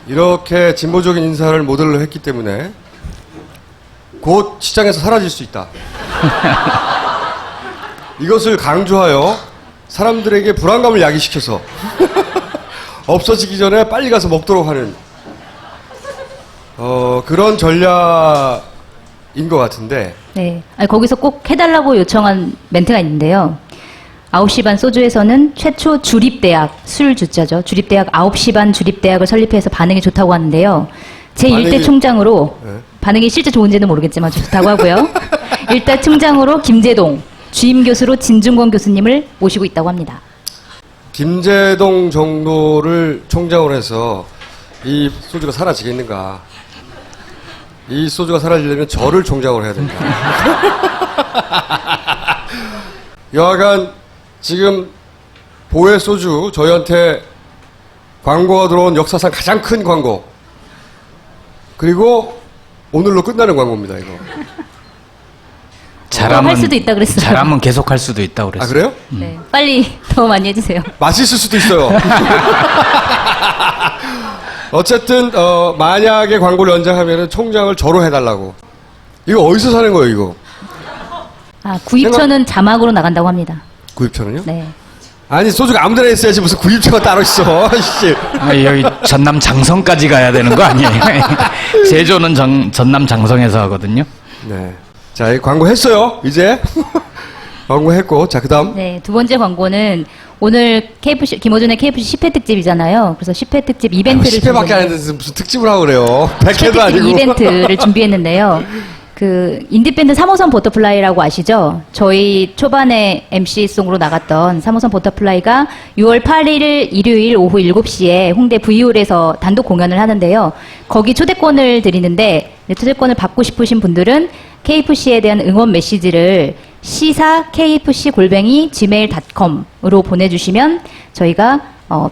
이렇게 진보적인 인사를 모델로 했기 때문에 곧 시장에서 사라질 수 있다. 이것을 강조하여 사람들에게 불안감을 야기시켜서 없어지기 전에 빨리 가서 먹도록 하는 그런 전략인 것 같은데. 네. 거기서 꼭 해달라고 요청한 멘트가 있는데요. 9시 반 소주에서는 최초 주립대학, 술 주자죠. 주립대학 9시 반 주립대학을 설립해서 반응이 좋다고 하는데요. 제1대 총장으로, 네. 반응이 실제 좋은지는 모르겠지만 좋다고 하고요. 1대 총장으로 김제동, 주임 교수로 진중권 교수님을 모시고 있다고 합니다. 김제동 정도를 총장으로 해서 이 소주가 사라지겠는가. 이 소주가 사라지려면 저를 총장으로 해야 됩니다. 여하간 지금 보혜 소주 저희한테 광고가 들어온 역사상 가장 큰 광고, 그리고 오늘로 끝나는 광고입니다. 이거 잘하면 할 수도 있다 그랬어요. 잘하면 계속 할 수도 있다고 그랬어요. 아 그래요? 네, 빨리 더 많이 해주세요. 맛있을 수도 있어요. 어쨌든 만약에 광고를 연장하면 총장을 저로 해달라고. 이거 어디서 사는 거예요 이거? 아, 구입처는 자막으로 나간다고 합니다. 구입처는요? 네. 아니 소주가 아무데나 있어야지 무슨 구입처가 따로 있어. 씨. 여기 전남 장성까지 가야 되는 거 아니에요? 제조는 전남 장성에서 하거든요. 네. 자, 이 광고 했어요. 이제 광고 했고, 자 그다음. 네, 두 번째 광고는 오늘 KFC, 김호준의 KFC 10회 특집이잖아요. 그래서 10회 특집 이벤트를 10회밖에 안 했는데 무슨 특집을 하고 그래요. 100회도 아니고. 이벤트를 준비했는데요. 그 인디밴드 3호선 버터플라이라고 아시죠? 저희 초반에 MC송으로 나갔던 3호선 버터플라이가 6월 8일 일요일 오후 7시에 홍대 V홀에서 단독 공연을 하는데요. 거기 초대권을 드리는데 초대권을 받고 싶으신 분들은 KFC에 대한 응원 메시지를 시사@kfc@gmail.com으로 보내주시면 저희가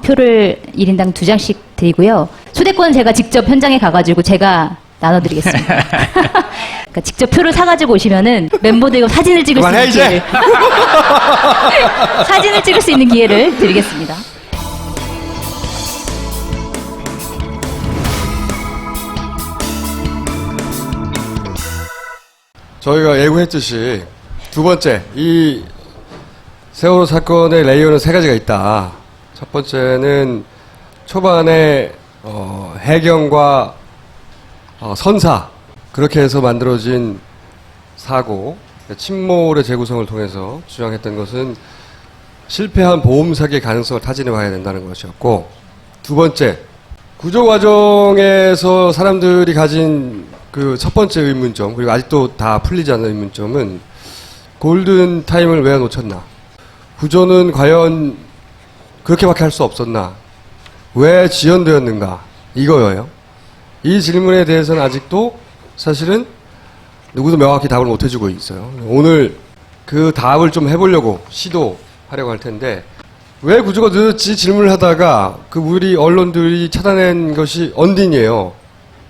표를 1인당 2장씩 드리고요. 초대권은 제가 직접 현장에 가가지고 제가 나눠드리겠습니다. 그러니까 직접 표를 사가지고 오시면은 멤버들과 사진을 찍을 수 있는 기회를 사진을 찍을 수 있는 기회를 드리겠습니다. 저희가 예고했듯이 두 번째 이 세월호 사건의 레이어는 세 가지가 있다. 첫 번째는 초반에 해경과 선사 그렇게 해서 만들어진 사고 침몰의 재구성을 통해서 주장했던 것은 실패한 보험 사기의 가능성을 타진해 봐야 된다는 것이었고 두 번째 구조 과정에서 사람들이 가진 그 첫 번째 의문점 그리고 아직도 다 풀리지 않은 의문점은 골든 타임을 왜 놓쳤나 구조는 과연 그렇게밖에 할 수 없었나 왜 지연되었는가 이거예요. 이 질문에 대해서는 아직도 사실은 누구도 명확히 답을 못 해주고 있어요. 오늘 그 답을 좀 해보려고 시도하려고 할 텐데 왜 구조가 늦었지 질문을 하다가 그 우리 언론들이 찾아낸 것이 언딘이에요.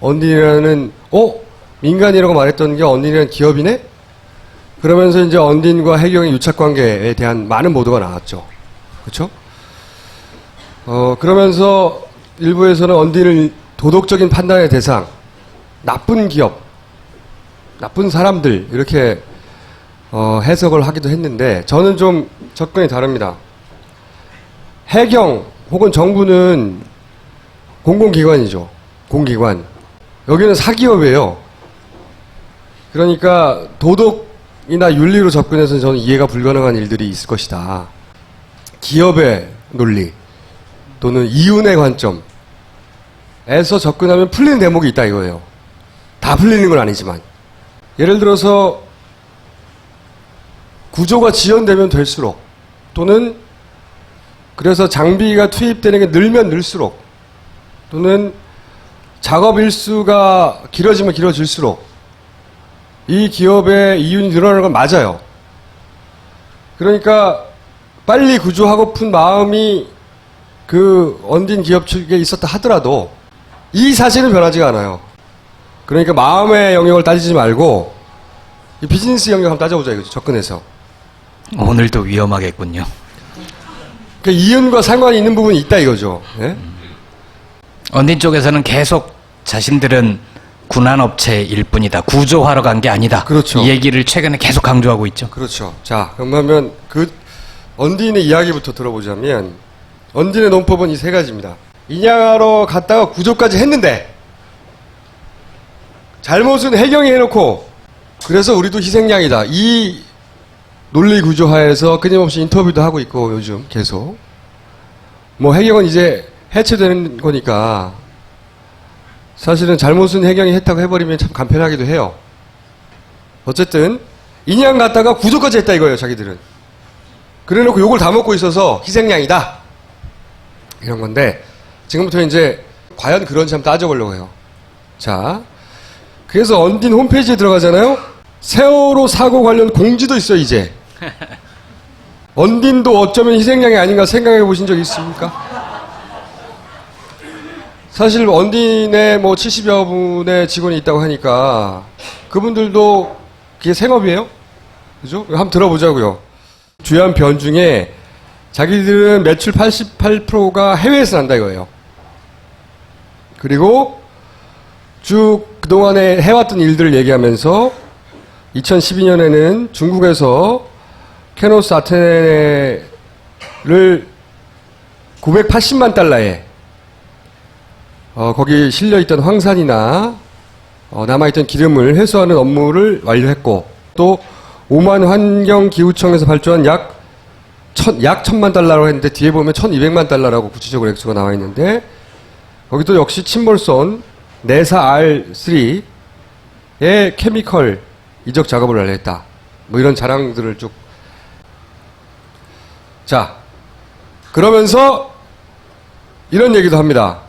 언딘이라는 민간이라고 말했던 게 언딘이라는 기업이네? 그러면서 이제 언딘과 해경의 유착관계에 대한 많은 보도가 나왔죠. 그렇죠? 그러면서 일부에서는 언딘을 도덕적인 판단의 대상, 나쁜 기업, 나쁜 사람들 이렇게 해석을 하기도 했는데 저는 좀 접근이 다릅니다. 해경 혹은 정부는 공공기관이죠. 공기관. 여기는 사기업이에요. 그러니까 도덕이나 윤리로 접근해서는 저는 이해가 불가능한 일들이 있을 것이다. 기업의 논리 또는 이윤의 관점에서 접근하면 풀리는 대목이 있다 이거예요. 다 풀리는 건 아니지만 예를 들어서 구조가 지연되면 될수록 또는 그래서 장비가 투입되는 게 늘면 늘수록 또는 작업 일수가 길어지면 길어질수록 이 기업의 이윤이 늘어나는 건 맞아요. 그러니까 빨리 구조하고픈 마음이 그 언딘 기업 측에 있었다 하더라도 이 사실은 변하지가 않아요. 그러니까 마음의 영역을 따지지 말고 이 비즈니스 영역 한번 따져보자 이거죠. 접근해서. 오늘도 위험하겠군요. 그 이윤과 상관이 있는 부분이 있다 이거죠. 예? 언딘 쪽에서는 계속 자신들은 군안업체일 뿐이다. 구조하러 간 게 아니다. 그렇죠. 이 얘기를 최근에 계속 강조하고 있죠. 그렇죠. 자, 그러면 그 언딘의 이야기부터 들어보자면 언딘의 논법은 이 세 가지입니다. 인양하러 갔다가 구조까지 했는데 잘못은 해경이 해놓고 그래서 우리도 희생양이다. 이 논리 구조하에서 끊임없이 인터뷰도 하고 있고 요즘 계속 뭐 해경은 이제 해체되는 거니까 사실은 잘못은 해경이 했다고 해버리면 참 간편하기도 해요. 어쨌든 인양 갔다가 구조까지 했다 이거예요 자기들은. 그래놓고 욕을 다 먹고 있어서 희생양이다 이런 건데 지금부터 이제 과연 그런지 한번 따져보려고 해요. 자, 그래서 언딘 홈페이지에 들어가잖아요. 세월호 사고 관련 공지도 있어요 이제. 언딘도 어쩌면 희생양이 아닌가 생각해 보신 적 있습니까? 사실 언딘에 뭐 70여 분의 직원이 있다고 하니까 그분들도 그게 생업이에요? 그죠? 한번 들어보자고요. 주요한 변 중에 자기들은 매출 88%가 해외에서 난다 이거예요. 그리고 쭉 그동안에 해왔던 일들을 얘기하면서 2012년에는 중국에서 캐노스 아테네를 980만 달러에 거기 실려있던 황산이나 남아있던 기름을 회수하는 업무를 완료했고, 또 오만 환경기후청에서 발주한 약 1000만 달러라고 했는데 뒤에 보면 1200만 달러라고 구체적으로 액수가 나와 있는데, 거기도 역시 침몰선 네사 R3의 케미컬 이적 작업을 완료했다. 뭐 이런 자랑들을 쭉. 자, 그러면서 이런 얘기도 합니다.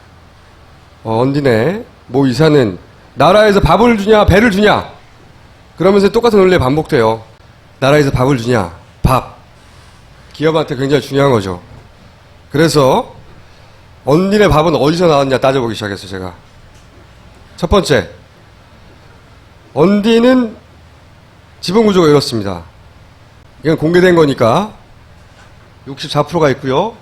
언디네 모 이사는 나라에서 밥을 주냐 배를 주냐 그러면서 똑같은 논리 반복돼요. 나라에서 밥을 주냐, 밥. 기업한테 굉장히 중요한 거죠. 그래서 언니네 밥은 어디서 나왔냐 따져보기 시작했어요, 제가. 첫 번째, 언디는 지분 구조가 이렇습니다. 이건 공개된 거니까 64%가 있고요.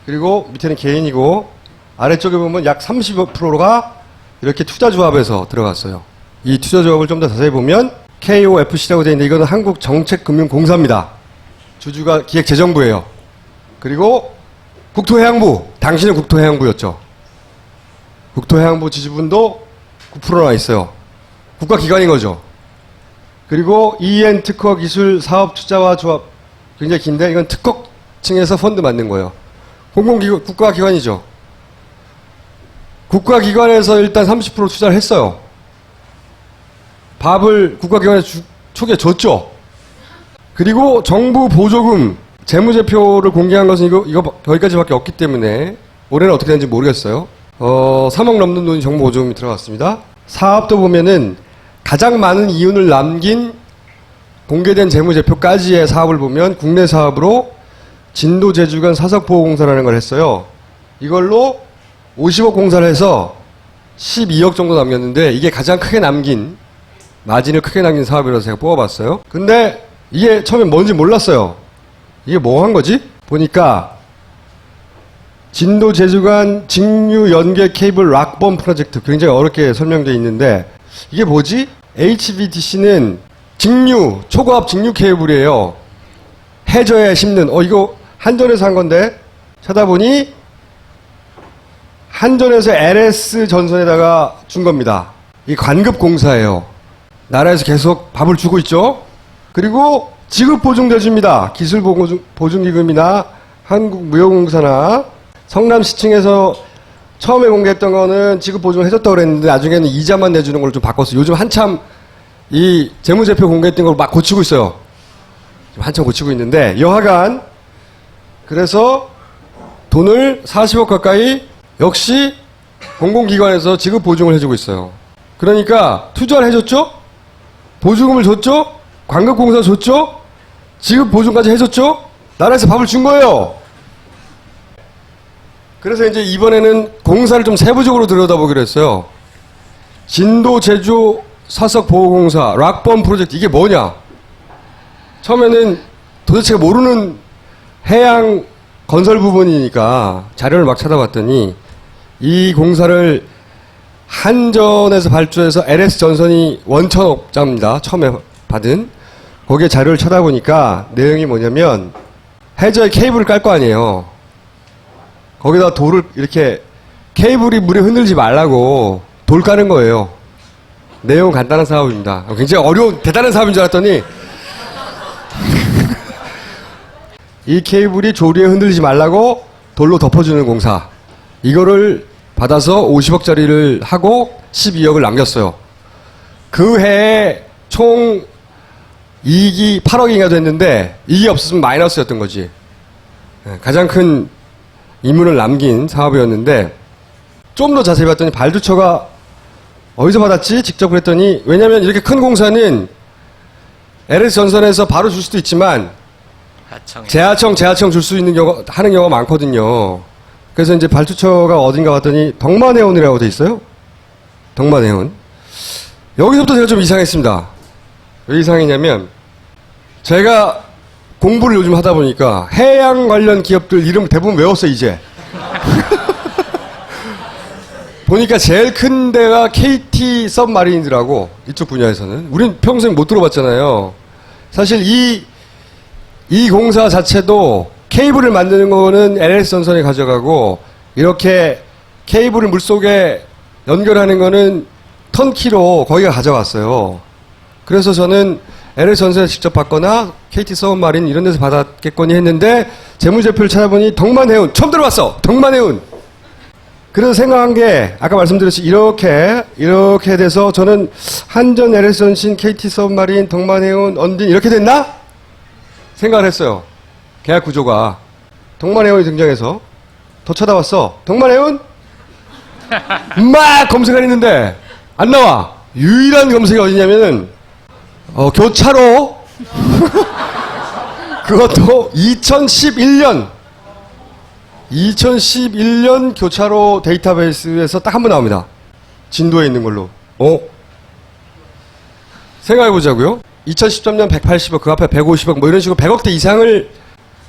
그리고 밑에는 개인이고, 아래쪽에 보면 약 30%가 이렇게 투자조합에서 들어갔어요. 이 투자조합을 좀 더 자세히 보면 KOFC라고 되어 있는데, 이거는 한국정책금융공사입니다. 주주가 기획재정부예요. 그리고 국토해양부, 당신은 국토해양부였죠. 국토해양부 지주분도 9%나 있어요. 국가기관인 거죠. 그리고 EN 특허 기술 사업 투자와 조합, 굉장히 긴데 이건 특허층에서 펀드 만든 거예요. 공공기관, 국가기관이죠. 국가기관에서 일단 30% 투자를 했어요. 밥을 국가기관에 초기에 줬죠. 그리고 정부 보조금, 재무제표를 공개한 것은 이거 여기까지밖에 없기 때문에 올해는 어떻게 되는지 모르겠어요. 3억 넘는 돈이 정부 보조금이 들어갔습니다. 사업도 보면은 가장 많은 이윤을 남긴 공개된 재무제표까지의 사업을 보면 국내 사업으로 진도제주간 사석보호공사라는 걸 했어요. 이걸로 50억 공사를 해서 12억 정도 남겼는데, 이게 가장 크게 남긴, 마진을 크게 남긴 사업이라서 제가 뽑아봤어요. 근데 이게 처음에 뭔지 몰랐어요. 이게 뭐 한 거지? 보니까 진도 제주간 직류 연계 케이블 락범 프로젝트, 굉장히 어렵게 설명되어 있는데, 이게 뭐지? HVDC는 직류, 초고압 직류 케이블이에요. 해저에 심는, 이거 한전에서 한 건데, 찾아보니 한전에서 LS 전선에다가 준 겁니다. 이 관급 공사예요. 나라에서 계속 밥을 주고 있죠. 그리고 지급 보증대주입니다. 기술 보증기금이나 한국무역공사나 성남시청에서 처음에 공개했던 거는 지급 보증을 해줬다고 그랬는데, 나중에는 이자만 내주는 걸로 좀 바꿨어요. 요즘 한참 이 재무제표 공개했던 걸 막 고치고 있어요. 지금 한참 고치고 있는데, 여하간 그래서 돈을 40억 가까이 역시 공공기관에서 지급 보증을 해주고 있어요. 그러니까 투자를 해줬죠? 보증금을 줬죠? 관급공사 줬죠? 지급 보증까지 해줬죠? 나라에서 밥을 준 거예요. 그래서 이제 이번에는 공사를 좀 세부적으로 들여다보기로 했어요. 진도 제주 사석보호공사 락범 프로젝트, 이게 뭐냐? 처음에는 도대체 모르는 해양 건설 부분이니까 자료를 막 찾아봤더니, 이 공사를 한전에서 발주해서 LS 전선이 원천업자입니다. 처음에 받은. 거기에 자료를 찾아보니까 내용이 뭐냐면, 해저에 케이블을 깔 거 아니에요. 거기다 돌을 이렇게, 케이블이 물에 흔들지 말라고 돌 까는 거예요. 내용은 간단한 사업입니다. 굉장히 어려운 대단한 사업인 줄 알았더니 이 케이블이 조리에 흔들리지 말라고 돌로 덮어주는 공사, 이거를 받아서 50억짜리를 하고 12억을 남겼어요. 그 해에 총 이익이 8억인가 됐는데, 이익이 없었으면 마이너스였던 거지. 가장 큰 이문을 남긴 사업이었는데, 좀 더 자세히 봤더니 발주처가 어디서 받았지? 직접 그랬더니, 왜냐면 이렇게 큰 공사는 LS 전선에서 바로 줄 수도 있지만 재하청 줄 수 있는 경우, 하는 경우가 많거든요. 그래서 이제 발주처가 어딘가 봤더니 덕만해운이라고 돼 있어요. 덕만해운. 여기서부터 제가 좀 이상했습니다. 왜 이상했냐면, 제가 공부를 요즘 하다 보니까 해양 관련 기업들 이름 대부분 외웠어요, 이제. 보니까 제일 큰 데가 KT 서브마린이라고, 이쪽 분야에서는. 우린 평생 못 들어봤잖아요. 사실 이 공사 자체도 케이블을 만드는 거는 LS전선이 가져가고, 이렇게 케이블을 물속에 연결하는 거는 턴키로 거기가 가져갔어요. 그래서 저는 LS전선에 직접 받거나 KT 서브마린 이런 데서 받았겠거니 했는데, 재무제표를 찾아보니 덕만해운, 처음 들어봤어! 덕만해운! 그래서 생각한 게, 아까 말씀드렸듯이 이렇게 돼서 저는 한전, LS전신, KT 서브마린, 덕만해운, 언딘 이렇게 됐나? 생각을 했어요. 계약 구조가. 덕만해운이 등장해서 더 쳐다봤어. 덕만해운? 막 검색을 했는데 안 나와. 유일한 검색이 어디냐면은 교차로 그것도 2011년 교차로 데이터베이스에서 딱 한 번 나옵니다. 진도에 있는 걸로. 생각해보자고요. 2013년 180억, 그 앞에 150억, 뭐 이런 식으로 100억대 이상을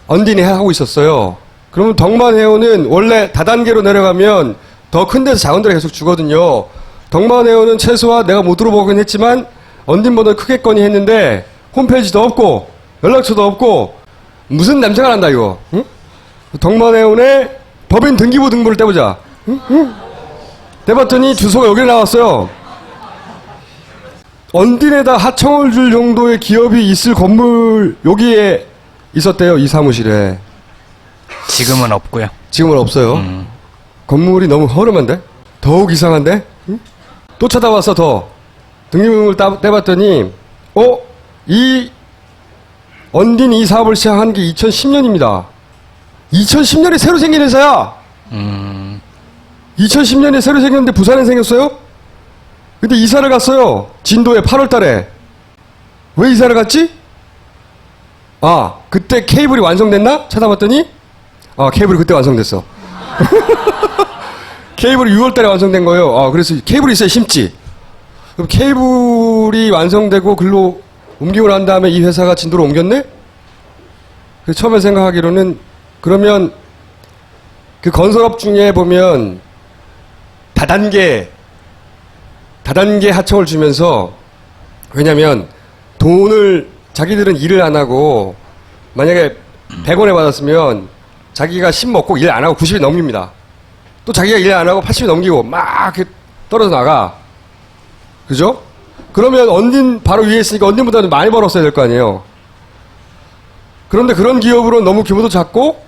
언딘이 하고 있었어요. 그러면 덕만해운은 원래 다단계로 내려가면 더 큰 데서 자원들이 계속 주거든요. 덕만해운은 최소한 내가 못 들어보긴 했지만 언딘보다 크겠거니 했는데 홈페이지도 없고 연락처도 없고 무슨 냄새가 난다 이거. 응? 덕만해운의 법인 등기부 등본을 떼보자. 응? 떼봤더니 주소가 여기 나왔어요. 언딘에다 하청을 줄 정도의 기업이 있을 건물 여기에 있었대요. 이 사무실에. 지금은 없고요. 지금은 없어요. 건물이 너무 허름한데? 더욱 이상한데? 응? 또 찾아와서 더 등기부등본을 떼봤더니 이 언딘 이 사업을 시작한 게 2010년입니다. 2010년에 새로 생긴 회사야. 2010년에 새로 생겼는데 부산에 생겼어요? 근데 이사를 갔어요. 진도에 8월 달에. 왜 이사를 갔지? 아, 그때 케이블이 완성됐나? 찾아봤더니 케이블이 그때 완성됐어. 케이블이 6월 달에 완성된 거예요. 그래서 케이블이 있어야 심지. 그럼 케이블이 완성되고 글로 옮기고 난 다음에 이 회사가 진도로 옮겼네? 그래서 처음에 생각하기로는 그러면 그 건설업 중에 보면 다단계 하청을 주면서, 왜냐면 돈을 자기들은 일을 안 하고 만약에 100원에 받았으면 자기가 10 먹고 일 안 하고 90이 넘깁니다. 또 자기가 일 안 하고 80이 넘기고 막 이렇게 떨어져 나가. 그죠? 그러면 언딘 바로 위에 있으니까 언딘보다는 많이 벌었어야 될 거 아니에요. 그런데 그런 기업으로 너무 규모도 작고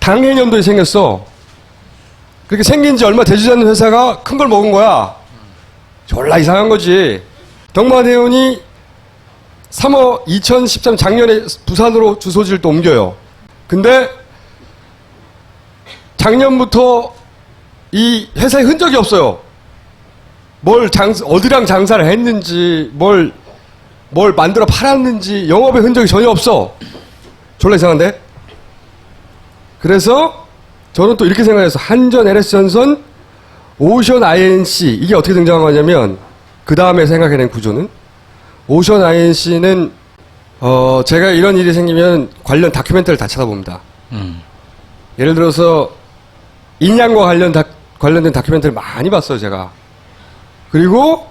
당해년도에 생겼어. 그렇게 생긴 지 얼마 되지 않는 회사가 큰 걸 먹은 거야. 졸라 이상한 거지. 덕만해운이 2013 작년에 부산으로 주소지를 또 옮겨요. 근데 작년부터 이 회사에 흔적이 없어요. 어디랑 장사를 했는지, 뭘 만들어 팔았는지, 영업의 흔적이 전혀 없어. 졸라 이상한데? 그래서 저는 또 이렇게 생각해서 한전, LS전선, 오션 INC, 이게 어떻게 등장한 거냐면, 그 다음에 생각해낸 구조는, 오션 INC는, 제가 이런 일이 생기면 관련 다큐멘터리를 다 찾아봅니다. 예를 들어서, 인양과 관련된 다큐멘터리를 많이 봤어요, 제가. 그리고,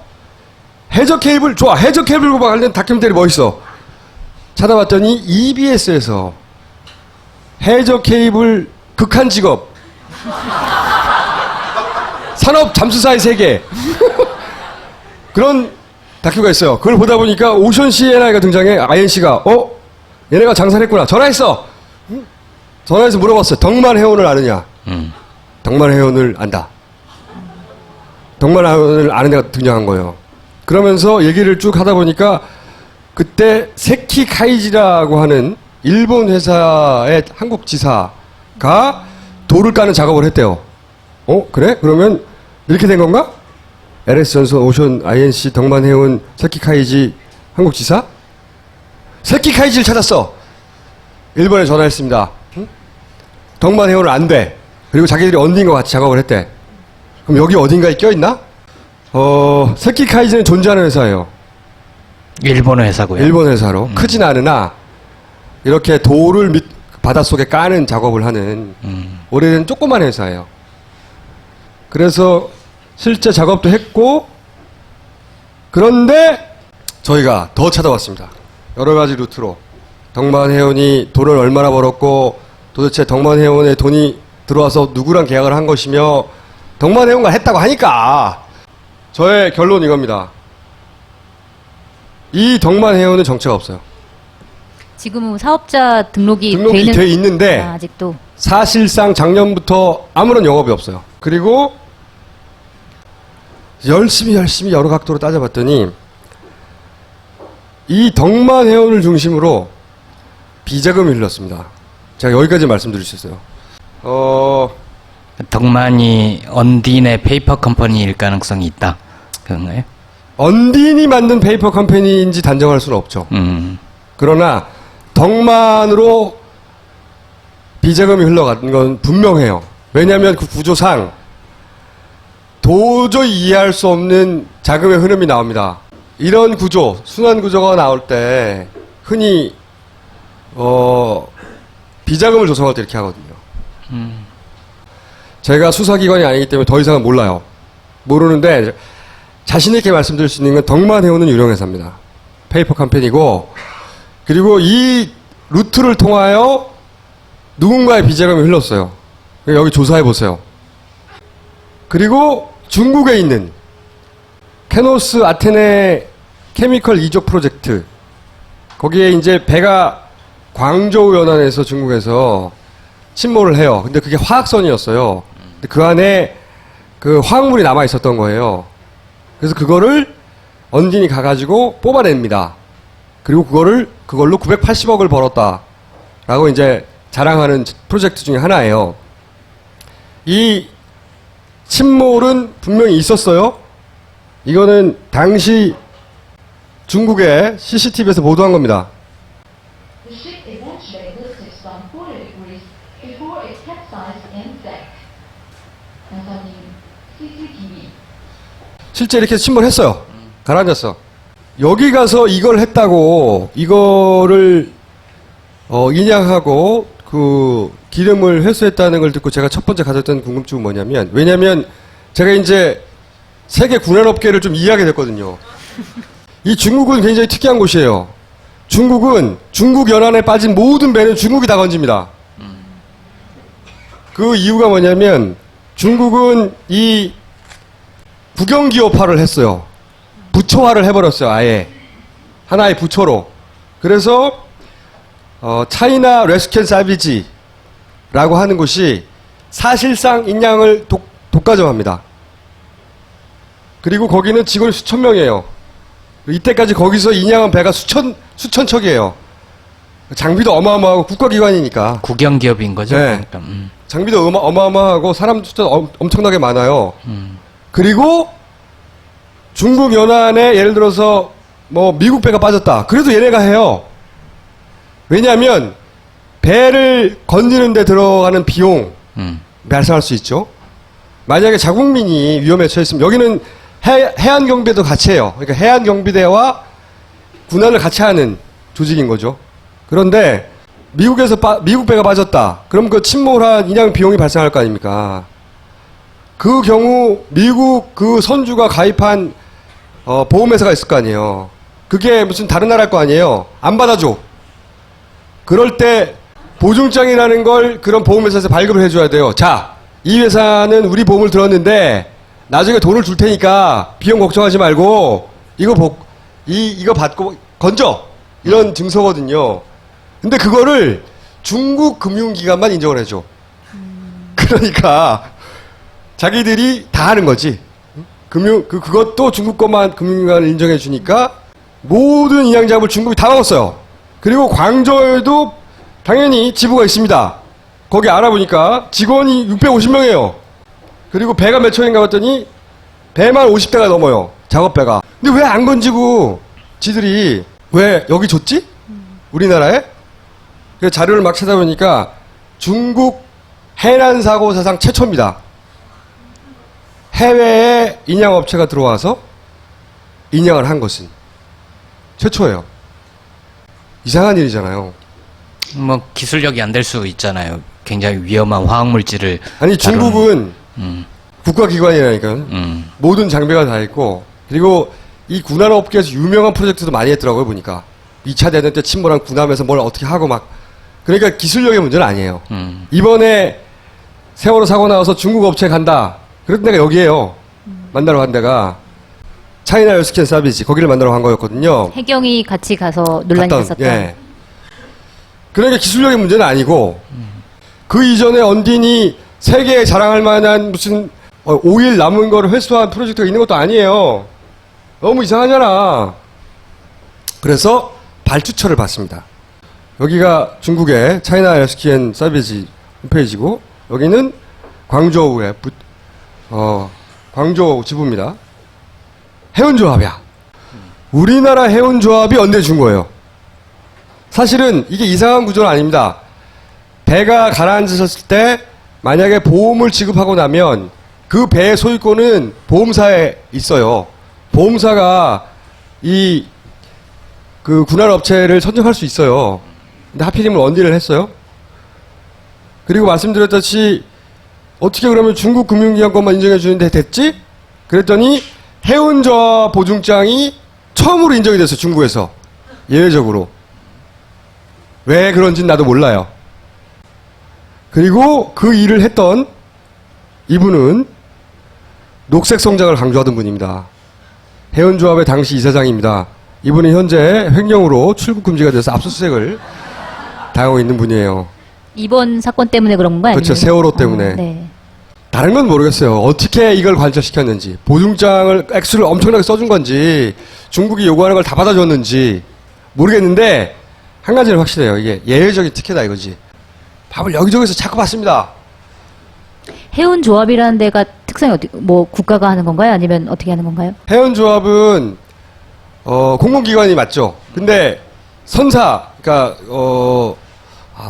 해저 케이블과 관련된 다큐멘터리 뭐 있어? 찾아봤더니, EBS에서, 해저 케이블 극한 직업. 산업 잠수사의 세계. 그런 다큐가 있어요. 그걸 보다 보니까 오션 CNI가 등장해. INC가 얘네가 장사를 했구나. 전화했어. 전화해서 물어봤어요. 덕만해운을 아느냐? 덕만해운을 안다. 덕만해운을 아는 데가 등장한 거예요. 그러면서 얘기를 쭉 하다 보니까 그때 세키 카이지라고 하는 일본 회사의 한국 지사가 돌을 까는 작업을 했대요. 그래? 그러면 이렇게 된 건가? LS전선, 오션, INC, 덕만해운, 세키카이지, 한국지사? 세키카이지를 찾았어. 일본에 전화했습니다. 응? 덕만해운은 안 돼. 그리고 자기들이 언딘가 같이 작업을 했대. 그럼 여기 어딘가에 껴있나? 세키카이지는 존재하는 회사예요. 일본 회사고요. 일본 회사로. 크진 않으나 이렇게 돌을 바닷속에 까는 작업을 하는 오래된 조그만 회사예요. 그래서 실제 작업도 했고, 그런데 저희가 더 찾아왔습니다. 여러 가지 루트로. 덕만해운이 돈을 얼마나 벌었고, 도대체 덕만해운에 돈이 들어와서 누구랑 계약을 한 것이며, 덕만해운과 했다고 하니까 저의 결론은 이겁니다. 이 덕만해운은 정체가 없어요. 지금은 사업자 등록이 돼 있는데 아직도 사실상 작년부터 아무런 영업이 없어요. 그리고 열심히 여러 각도로 따져봤더니 이 덕만해운을 중심으로 비자금이 흘렀습니다. 제가 여기까지 말씀드릴 수 있어요. 덕만이 언딘의 페이퍼 컴퍼니일 가능성이 있다. 그런가요? 언딘이 만든 페이퍼 컴퍼니인지 단정할 수는 없죠. 그러나 덕만으로 비자금이 흘러간 건 분명해요. 왜냐하면 그 구조상 도저히 이해할 수 없는 자금의 흐름이 나옵니다. 이런 구조, 순환 구조가 나올 때 흔히 비자금을 조성할 때 이렇게 하거든요. 제가 수사기관이 아니기 때문에 더 이상은 몰라요. 모르는데 자신 있게 말씀드릴 수 있는 건 덕만해운은 유령 회사입니다. 페이퍼 컴퍼니고, 그리고 이 루트를 통하여 누군가의 비자금이 흘렀어요. 여기 조사해 보세요. 그리고 중국에 있는 케노스 아테네 케미컬 이족 프로젝트, 거기에 이제 배가 광저우 연안에서 중국에서 침몰을 해요. 근데 그게 화학선이었어요. 근데 그 안에 그 화학물이 남아 있었던 거예요. 그래서 그거를 언딘이 가가지고 뽑아냅니다. 그리고 그걸로 980억을 벌었다라고 이제 자랑하는 프로젝트 중에 하나예요. 이 침몰은 분명히 있었어요. 이거는 당시 중국의 CCTV에서 보도한 겁니다. 실제 이렇게 침몰했어요. 가라앉았어. 여기 가서 이걸 했다고, 이거를 인양하고 그 기름을 회수했다는 걸 듣고 제가 첫 번째 가졌던 궁금증은 뭐냐면, 왜냐면 제가 이제 세계 군안업계를 좀 이해하게 됐거든요. 이 중국은 굉장히 특이한 곳이에요. 중국은 중국 연안에 빠진 모든 배는 중국이 다 건집니다. 그 이유가 뭐냐면 중국은 이 국영기업화를 했어요. 부처화를 해버렸어요. 아예 하나의 부처로. 그래서 차이나 레스큐 살비지라고 하는 곳이 사실상 인양을 독과점합니다. 그리고 거기는 직원이 수천 명이에요. 이때까지 거기서 인양한 배가 수천 척이에요. 장비도 어마어마하고 국가기관이니까. 국영기업인 거죠? 네. 그러니까, 장비도 어마어마하고 사람 숫자 엄청나게 많아요. 그리고 중국 연안에 예를 들어서 뭐 미국 배가 빠졌다. 그래도 얘네가 해요. 왜냐하면 배를 건지는 데 들어가는 비용 발생할 수 있죠. 만약에 자국민이 위험에 처했으면, 여기는 해안경비대도 같이 해요. 그러니까 해안경비대와 군안을 같이 하는 조직인 거죠. 그런데 미국 배가 빠졌다. 그럼 그 침몰한 인양 비용이 발생할 거 아닙니까? 그 경우 미국 그 선주가 가입한 보험회사가 있을 거 아니에요. 그게 무슨 다른 나라일 거 아니에요. 안 받아줘. 그럴 때 보증장이라는 걸 그런 보험회사에서 발급을 해줘야 돼요. 자, 이 회사는 우리 보험을 들었는데 나중에 돈을 줄 테니까 비용 걱정하지 말고 이거 받고 건져. 이런 증서거든요. 근데 그거를 중국 금융기관만 인정을 해줘. 그러니까 자기들이 다 하는 거지. 그것도 중국 것만 금융기관을 인정해 주니까 모든 인양작업을 중국이 다 먹었어요. 그리고 광저우에도 당연히 지부가 있습니다. 거기 알아보니까 직원이 650명이에요. 그리고 배가 몇 척인가 봤더니 배만 50대가 넘어요. 작업배가. 근데 왜 안 건지고 지들이 왜 여기 줬지? 우리나라에? 그래서 자료를 막 찾아보니까 중국 해난사고 사상 최초입니다. 해외에 인양업체가 들어와서 인양을 한 것은. 최초예요. 이상한 일이잖아요. 뭐 기술력이 안 될 수 있잖아요. 굉장히 위험한 화학 물질을. 아니 중국은 국가기관이라니까요. 모든 장비가 다 있고, 그리고 이 군함업계에서 유명한 프로젝트도 많이 했더라고요, 보니까. 2차 대전 때 침몰한 군함에서 뭘 어떻게 하고 막. 그러니까 기술력의 문제는 아니에요. 이번에 세월호 사고 나와서 중국 업체 간다. 그런 데가 여기에요. 만나러 간 데가. 차이나 열스캔 서비스, 거기를 만나러 간 거였거든요. 해경이 같이 가서 논란이 됐었던. 예. 그러니까 기술력의 문제는 아니고, 그 이전에 언딘이 세계에 자랑할 만한 무슨 오일 남은 거를 회수한 프로젝트가 있는 것도 아니에요. 너무 이상하잖아. 그래서 발주처를 받습니다. 여기가 중국의 차이나 에스키엔 서비스 홈페이지고, 여기는 광저우의 광저우 지부입니다. 해운조합이야. 우리나라 해운조합이 언제 준 거예요? 사실은 이게 이상한 구조는 아닙니다. 배가 가라앉으셨을 때 만약에 보험을 지급하고 나면 그 배의 소유권은 보험사에 있어요. 보험사가 그 군할업체를 선정할 수 있어요. 근데 하필이면 언디를 했어요. 그리고 말씀드렸듯이 어떻게 그러면 중국 금융기관 것만 인정해 주는데 됐지? 그랬더니 해운조합 보증장이 처음으로 인정이 됐어요. 중국에서. 예외적으로. 왜 그런지는 나도 몰라요. 그리고 그 일을 했던 이분은 녹색 성장을 강조하던 분입니다. 해운조합의 당시 이사장입니다. 이분은 현재 횡령으로 출국 금지가 돼서 압수수색을 당하고 있는 분이에요. 이번 사건 때문에 그런 건가요? 그렇죠. 아니면- 세월호 때문에. 네. 다른 건 모르겠어요. 어떻게 이걸 관철시켰는지, 보증장을 액수를 엄청나게 써준 건지, 중국이 요구하는 걸 다 받아줬는지 모르겠는데, 한 가지는 확실해요. 이게 예외적인 특혜다 이거지. 밥을 여기저기서 자꾸 받습니다. 해운조합이라는 데가 특성이 뭐 국가가 하는 건가요? 아니면 어떻게 하는 건가요? 해운조합은 공공기관이 맞죠. 근데 선사, 그러니까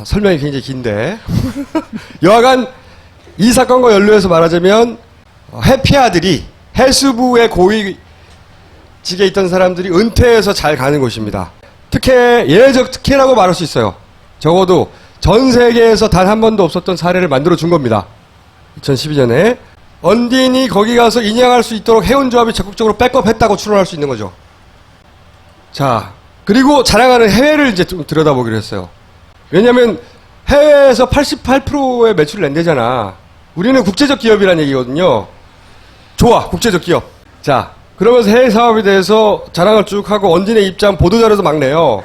설명이 굉장히 긴데 여하간 이 사건과 연루해서 말하자면 해피아들이 해수부의 고위직에 있던 사람들이 은퇴해서 잘 가는 곳입니다. 예외적 특혜라고 말할 수 있어요. 적어도 전 세계에서 단 한 번도 없었던 사례를 만들어 준 겁니다. 2012년에 언딘이 거기 가서 인양할 수 있도록 해운조합이 적극적으로 백업했다고 추론할 수 있는 거죠. 자, 그리고 자랑하는 해외를 이제 좀 들여다보기로 했어요. 왜냐하면 해외에서 88%의 매출을 낸대잖아. 우리는 국제적 기업이라는 얘기거든요. 좋아, 국제적 기업. 자, 그러면서 해외 사업에 대해서 자랑을 쭉 하고 언딘의 입장 보도자료도 막 내요.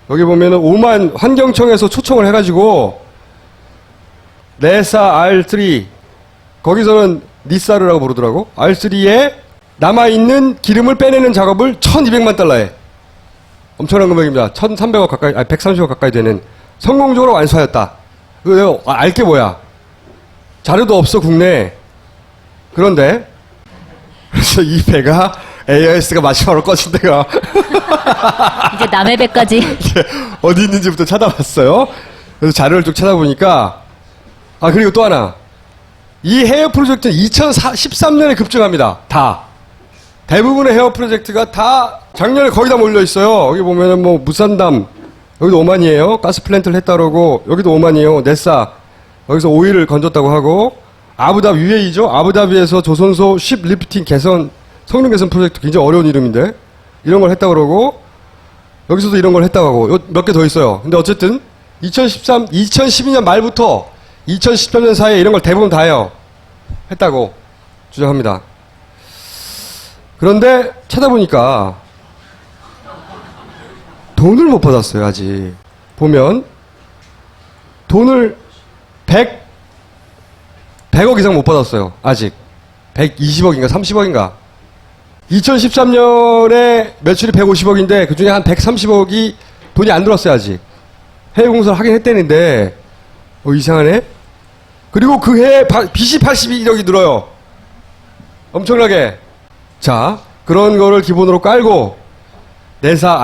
여기 보면은 오만 환경청에서 초청을 해가지고 네사 R3 거기서는 니사르라고 부르더라고. R3에 남아있는 기름을 빼내는 작업을 1200만 달러에 엄청난 금액입니다. 1300억 가까이, 130억 가까이 되는 성공적으로 완수하였다. 그거 내가 알게 뭐야. 자료도 없어 국내에. 그런데 그래서 이 배가 AIS가 마지막으로 꺼진 데가 이제 남의 배까지. 어디 있는지부터 찾아봤어요. 그래서 자료를 쭉 찾아보니까 그리고 또 하나. 이 해외 프로젝트는 2013년에 급증합니다. 다. 대부분의 해외 프로젝트가 다 작년에 거의 다 몰려 있어요. 여기 보면은 뭐 무산담 여기도 오만이에요. 가스 플랜트를 했다고 여기도 오만이에요. 네사 여기서 오일을 건졌다고 하고 아부다비 UAE죠. 아부다비에서 조선소 쉽 리프팅 개선 성능 개선 프로젝트 굉장히 어려운 이름인데 이런 걸 했다고 그러고 여기서도 이런 걸 했다고 하고 몇 개 더 있어요. 근데 어쨌든 2012년 말부터 2013년 사이에 이런 걸 대부분 다 해요. 했다고 주장합니다. 그런데 찾아보니까 돈을 못 받았어요. 아직 보면 돈을 100억 이상 못 받았어요. 아직 120억인가 30억인가 2013년에 매출이 150억인데 그중에 한 130억이 돈이 안 들어왔어요. 아직 해외 공사를 하긴 했대는데 이상하네. 그리고 그 해에 빚이 81억이 늘어요. 엄청나게. 자, 그런 거를 기본으로 깔고 네사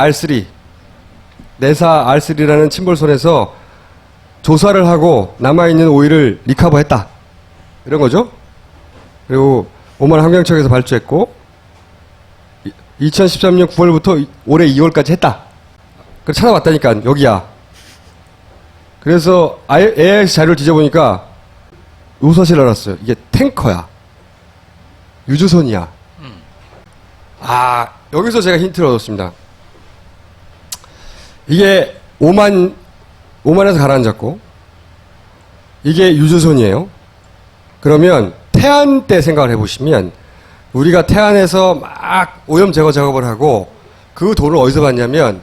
R3라는 침몰선에서 조사를 하고 남아있는 오일을 리커버했다. 이런 거죠. 그리고 오만 환경청에서 발주했고 2013년 9월부터 올해 2월까지 했다. 그래서 찾아봤다니까 여기야. 그래서 AIS 자료를 뒤져보니까 요 사실 알았어요. 이게 탱커야. 유조선이야. 아, 여기서 제가 힌트를 얻었습니다. 이게 오만에서 가라앉았고 이게 유조선이에요. 그러면 태안 때 생각을 해보시면 우리가 태안에서 막 오염 제거 작업을 하고 그 돈을 어디서 받냐면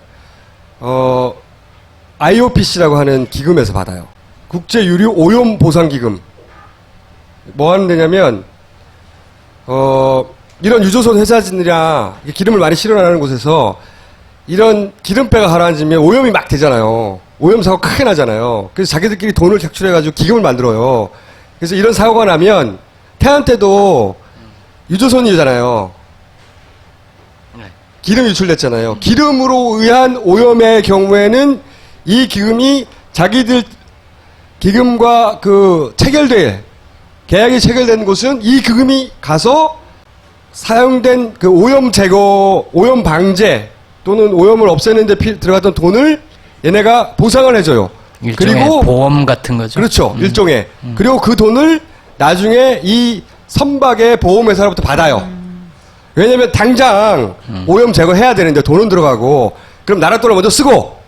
IOPC라고 하는 기금에서 받아요. 국제유류 오염 보상 기금. 뭐 하는 데냐면 이런 유조선 회사진이랑 기름을 많이 실어나는 곳에서 이런 기름배가 가라앉으면 오염이 막 되잖아요. 오염 사고 크게 나잖아요. 그래서 자기들끼리 돈을 작출해가지고 기금을 만들어요. 그래서 이런 사고가 나면 태안 때도 유조선이잖아요. 기름 유출됐잖아요. 기름으로 의한 오염의 경우에는 이 기금이 자기들 기금과 그 계약이 체결된 곳은 이 기금이 가서 사용된 그 오염 제거, 오염 방제 또는 오염을 없애는 데 들어갔던 돈을 얘네가 보상을 해줘요. 일종의 그리고 보험 같은 거죠. 그렇죠. 일종의. 그리고 그 돈을 나중에 이 선박의 보험회사로부터 받아요. 왜냐면 당장 오염 제거해야 되는데 돈은 들어가고 그럼 나라 돈을 먼저 쓰고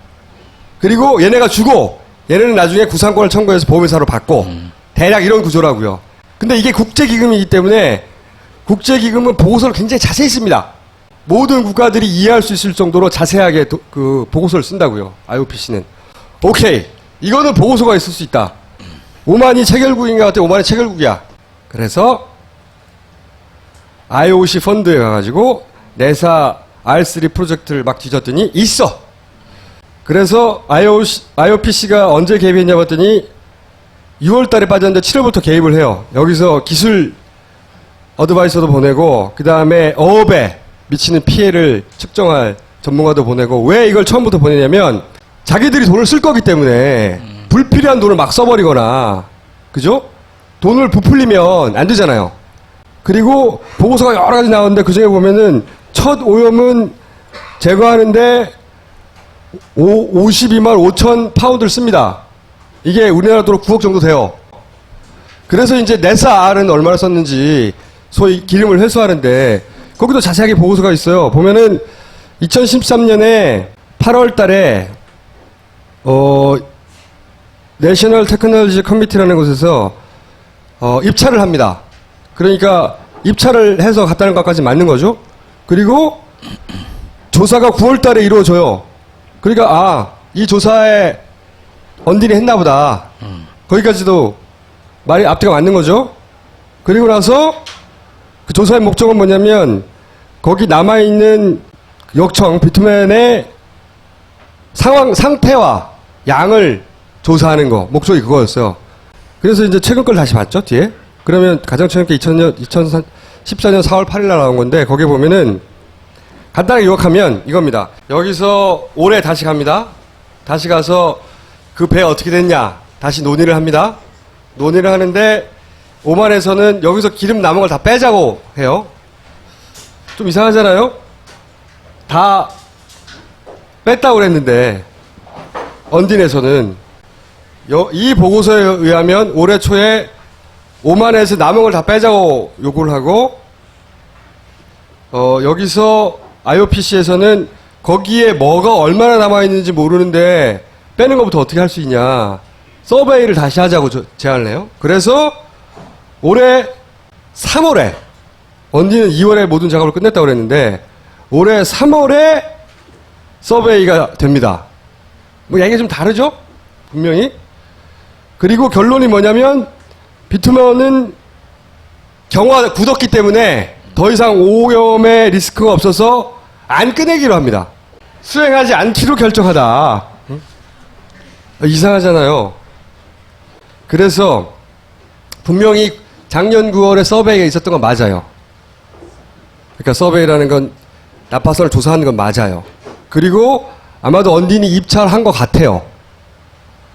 그리고 얘네가 주고 얘네는 나중에 구상권을 청구해서 보험회사로 받고 대략 이런 구조라고요. 근데 이게 국제기금이기 때문에 국제기금은 보고서를 굉장히 자세히 씁니다. 모든 국가들이 이해할 수 있을 정도로 자세하게 그 보고서를 쓴다고요. IOPC는. 오케이. 이거는 보고서가 있을 수 있다. 오만이 체결국인가 같아. 오만이 체결국이야. 그래서 IOC 펀드에 가가지고 내사 R3 프로젝트를 막 뒤졌더니 있어. 그래서 IOPC가 언제 개입했냐 봤더니 6월 달에 빠졌는데 7월부터 개입을 해요. 여기서 기술 어드바이서도 보내고 그 다음에 어업에 미치는 피해를 측정할 전문가도 보내고 왜 이걸 처음부터 보내냐면 자기들이 돈을 쓸 거기 때문에 불필요한 돈을 막 써버리거나 그죠? 돈을 부풀리면 안 되잖아요. 그리고 보고서가 여러 가지 나오는데 그 중에 보면은 첫 오염은 제거하는데 52만 5천 파운드를 씁니다. 이게 우리나라 돈으로 9억 정도 돼요. 그래서 이제 내사 R은 얼마나 썼는지 소위 기름을 회수하는데 거기도 자세하게 보고서가 있어요. 보면은 2013년에 8월 달에 내셔널 테크놀로지 커미티라는 곳에서 입찰을 합니다. 그러니까 입찰을 해서 갔다는 것까지 맞는 거죠. 그리고 조사가 9월 달에 이루어져요. 그러니까 이 조사에 언딜이 했나 보다. 거기까지도 말이 앞뒤가 맞는 거죠. 그리고 나서 그 조사의 목적은 뭐냐면 거기 남아있는 역청 비투맨의 상태와 양을 조사하는 거 목적이 그거였어요. 그래서 이제 최근 걸 다시 봤죠 뒤에. 그러면 가장 최근 게 2014년 4월 8일 날 나온 건데 거기에 보면은 간단하게 요약하면 이겁니다. 여기서 올해 다시 갑니다. 다시 가서 그 배 어떻게 됐냐 다시 논의를 합니다. 논의를 하는데 오만에서는 여기서 기름 남은 걸 다 빼자고 해요. 좀 이상하잖아요? 다 뺐다고 그랬는데 언딘에서는 이 보고서에 의하면 올해 초에 오만에서 남은 걸 다 빼자고 요구를 하고 여기서 IOPC에서는 거기에 뭐가 얼마나 남아있는지 모르는데 빼는 것부터 어떻게 할 수 있냐 서베이를 다시 하자고 제안을 해요. 그래서 올해 3월에 언니는 2월에 모든 작업을 끝냈다고 그랬는데 올해 3월에 서베이가 됩니다. 뭐 얘기가 좀 다르죠? 분명히. 그리고 결론이 뭐냐면 비투men은 경화가 굳었기 때문에 더 이상 오염의 리스크가 없어서 안 꺼내기로 합니다. 수행하지 않기로 결정하다. 응? 이상하잖아요. 그래서 분명히 작년 9월에 서베이가 있었던 건 맞아요. 그러니까 서베이라는 건 나파선을 조사하는 건 맞아요. 그리고 아마도 언딘이 입찰한 것 같아요.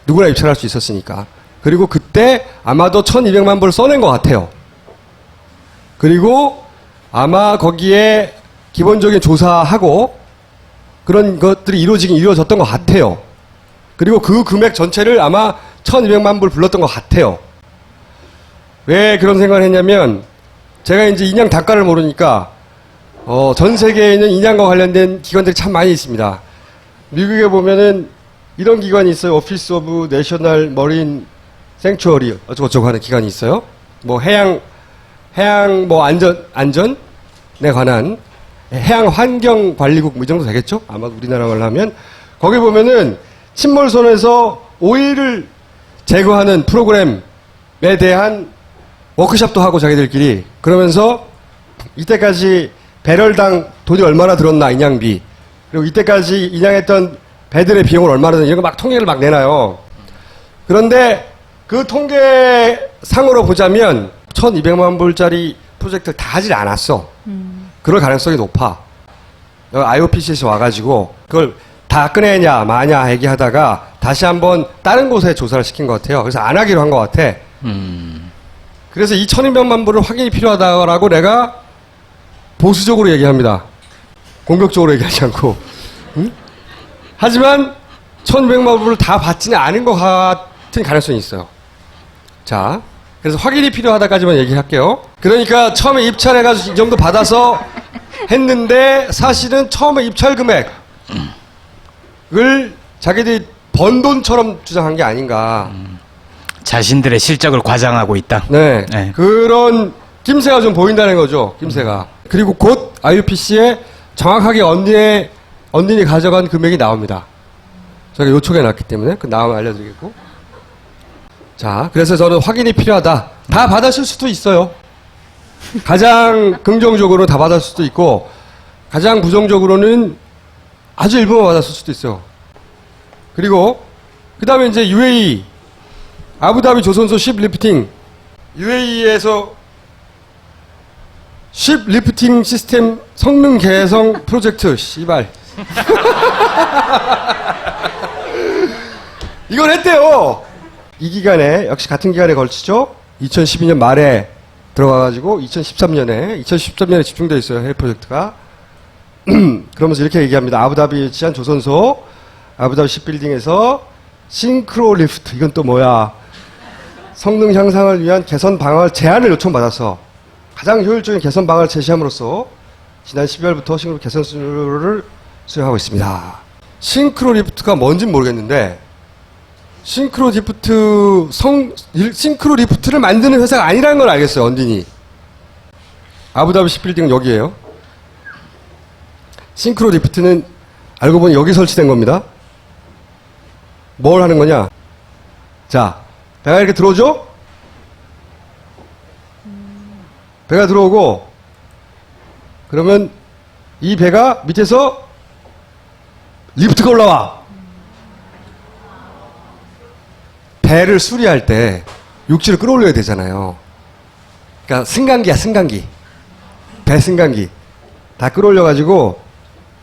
누구나 입찰할 수 있었으니까. 그리고 그때 아마도 1200만 불을 써낸 것 같아요. 그리고 아마 거기에 기본적인 조사하고 그런 것들이 이루어졌던 것 같아요. 그리고 그 금액 전체를 아마 1200만 불 불렀던 것 같아요. 왜 그런 생각을 했냐면 제가 이제 인양 단가를 모르니까 전 세계에는 인양과 관련된 기관들이 참 많이 있습니다. 미국에 보면은 이런 기관이 있어요. 오피스 오브 내셔널 머린 생츄어리 어쩌고저쩌고 하는 기관이 있어요. 뭐 해양 뭐 안전에 관한 해양 환경 관리국 뭐 이 정도 되겠죠? 아마 우리나라 말로 하면 거기 보면은 침몰선에서 오일을 제거하는 프로그램에 대한 워크숍도 하고 자기들끼리 그러면서 이때까지 배럴당 돈이 얼마나 들었나 인양비 그리고 이때까지 인양했던 배들의 비용을 얼마나 들었나 이런 거 막 통계를 막 내놔요. 그런데 그 통계상으로 보자면 1200만 불짜리 프로젝트를 다 하질 않았어. 그럴 가능성이 높아. IOPC에서 와가지고 그걸 다 꺼내냐 마냐 얘기하다가 다시 한번 다른 곳에 조사를 시킨 것 같아요. 그래서 안 하기로 한 것 같아. 그래서 이 1200만 불은 확인이 필요하다고 내가 보수적으로 얘기합니다. 공격적으로 얘기하지 않고. 응? 하지만 1200만 불을 다 받지는 않은 것 같은 가능성이 있어요. 자, 그래서 확인이 필요하다까지만 얘기할게요. 그러니까 처음에 입찰해가지고 이 정도 받아서 했는데 사실은 처음에 입찰 금액을 자기들이 번 돈처럼 주장한 게 아닌가. 자신들의 실적을 과장하고 있다. 네. 네. 그런 낌새가 좀 보인다는 거죠. 낌새가. 그리고 곧 IUPC에 정확하게 언니이 가져간 금액이 나옵니다. 저희가 요청해 놨기 때문에 그 나오면 알려드리겠고. 자, 그래서 저는 확인이 필요하다. 다 받았을 수도 있어요. 가장 긍정적으로 다 받았을 수도 있고 가장 부정적으로는 아주 일부만 받았을 수도 있어요. 그리고 그 다음에 이제 UAE 아부다비 조선소 십 리프팅 UAE에서 십 리프팅 시스템 성능 개성 프로젝트 씨발 이걸 했대요. 이 기간에 역시 같은 기간에 걸치죠. 2012년 말에 들어가가지고 2013년에 집중되어 있어요. 해외 프로젝트가. 그러면서 이렇게 얘기합니다. 아부다비에 지한 조선소 아부다비 십빌딩에서 싱크로 리프트 이건 또 뭐야. 성능 향상을 위한 개선 방안을 제안을 요청받아서 가장 효율적인 개선 방안을 제시함으로써 지난 12월부터 싱크로 개선 수요를 수행하고 있습니다. 싱크로 리프트가 뭔지는 모르겠는데 싱크로 리프트를 만드는 회사가 아니라는 걸 알겠어요. 언딘이. 아부다비 십빌딩은 여기에요. 싱크로 리프트는 알고 보니 여기 설치된 겁니다. 뭘 하는 거냐? 자, 배가 이렇게 들어오죠? 배가 들어오고 그러면 이 배가 밑에서 리프트가 올라와. 배를 수리할 때 육지를 끌어올려야 되잖아요. 그러니까 승강기야, 승강기. 배 승강기. 다 끌어올려가지고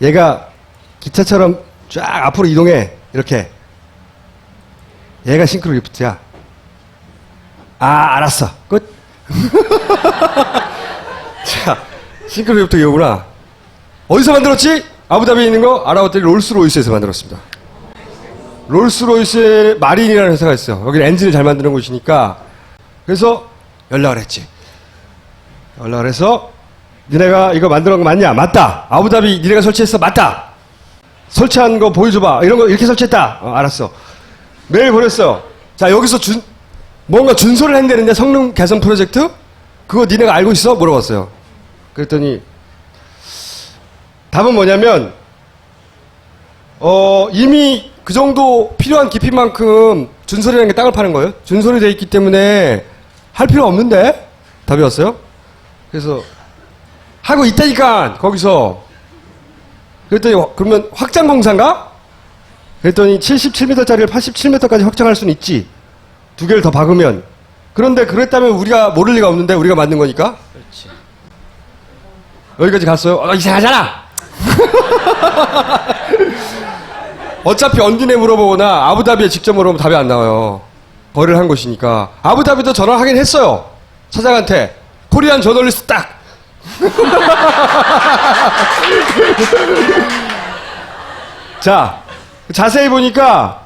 얘가 기차처럼 쫙 앞으로 이동해. 이렇게. 얘가 싱크로 리프트야. 아, 알았어. 끝. 자, 싱크로 리프트 이거구나. 어디서 만들었지? 아부다비에 있는 거 알아봤더니 롤스로이스에서 만들었습니다. 롤스로이스 마린이라는 회사가 있어요. 여기는 엔진을 잘 만드는 곳이니까. 그래서 연락을 했지. 연락을 해서 니네가 이거 만들어 놓은 거 맞냐? 맞다. 아부다비 니네가 설치했어? 맞다. 설치한 거 보여줘봐. 이런 거 이렇게 설치했다. 알았어. 메일 보냈어. 자, 여기서 뭔가 준소를 한다는데 성능 개선 프로젝트? 그거 니네가 알고 있어? 물어봤어요. 그랬더니 답은 뭐냐면 이미 그 정도 필요한 깊이만큼 준설이라는 게 땅을 파는 거예요. 준설이 돼 있기 때문에 할 필요 없는데 답이 왔어요. 그래서 하고 있다니까 거기서. 그랬더니 그러면 확장 공사인가? 그랬더니 77m짜리를 87m까지 확장할 수는 있지. 두 개를 더 박으면. 그런데 그랬다면 우리가 모를 리가 없는데 우리가 만든 거니까. 그렇지. 여기까지 갔어요. 이상하잖아. 어차피 언딘에 물어보거나 아부다비에 직접 물어보면 답이 안 나와요. 거래를 한 것이니까. 아부다비도 전화하긴 했어요. 사장한테. 코리안 저널리스트 딱. 자, 자세히 보니까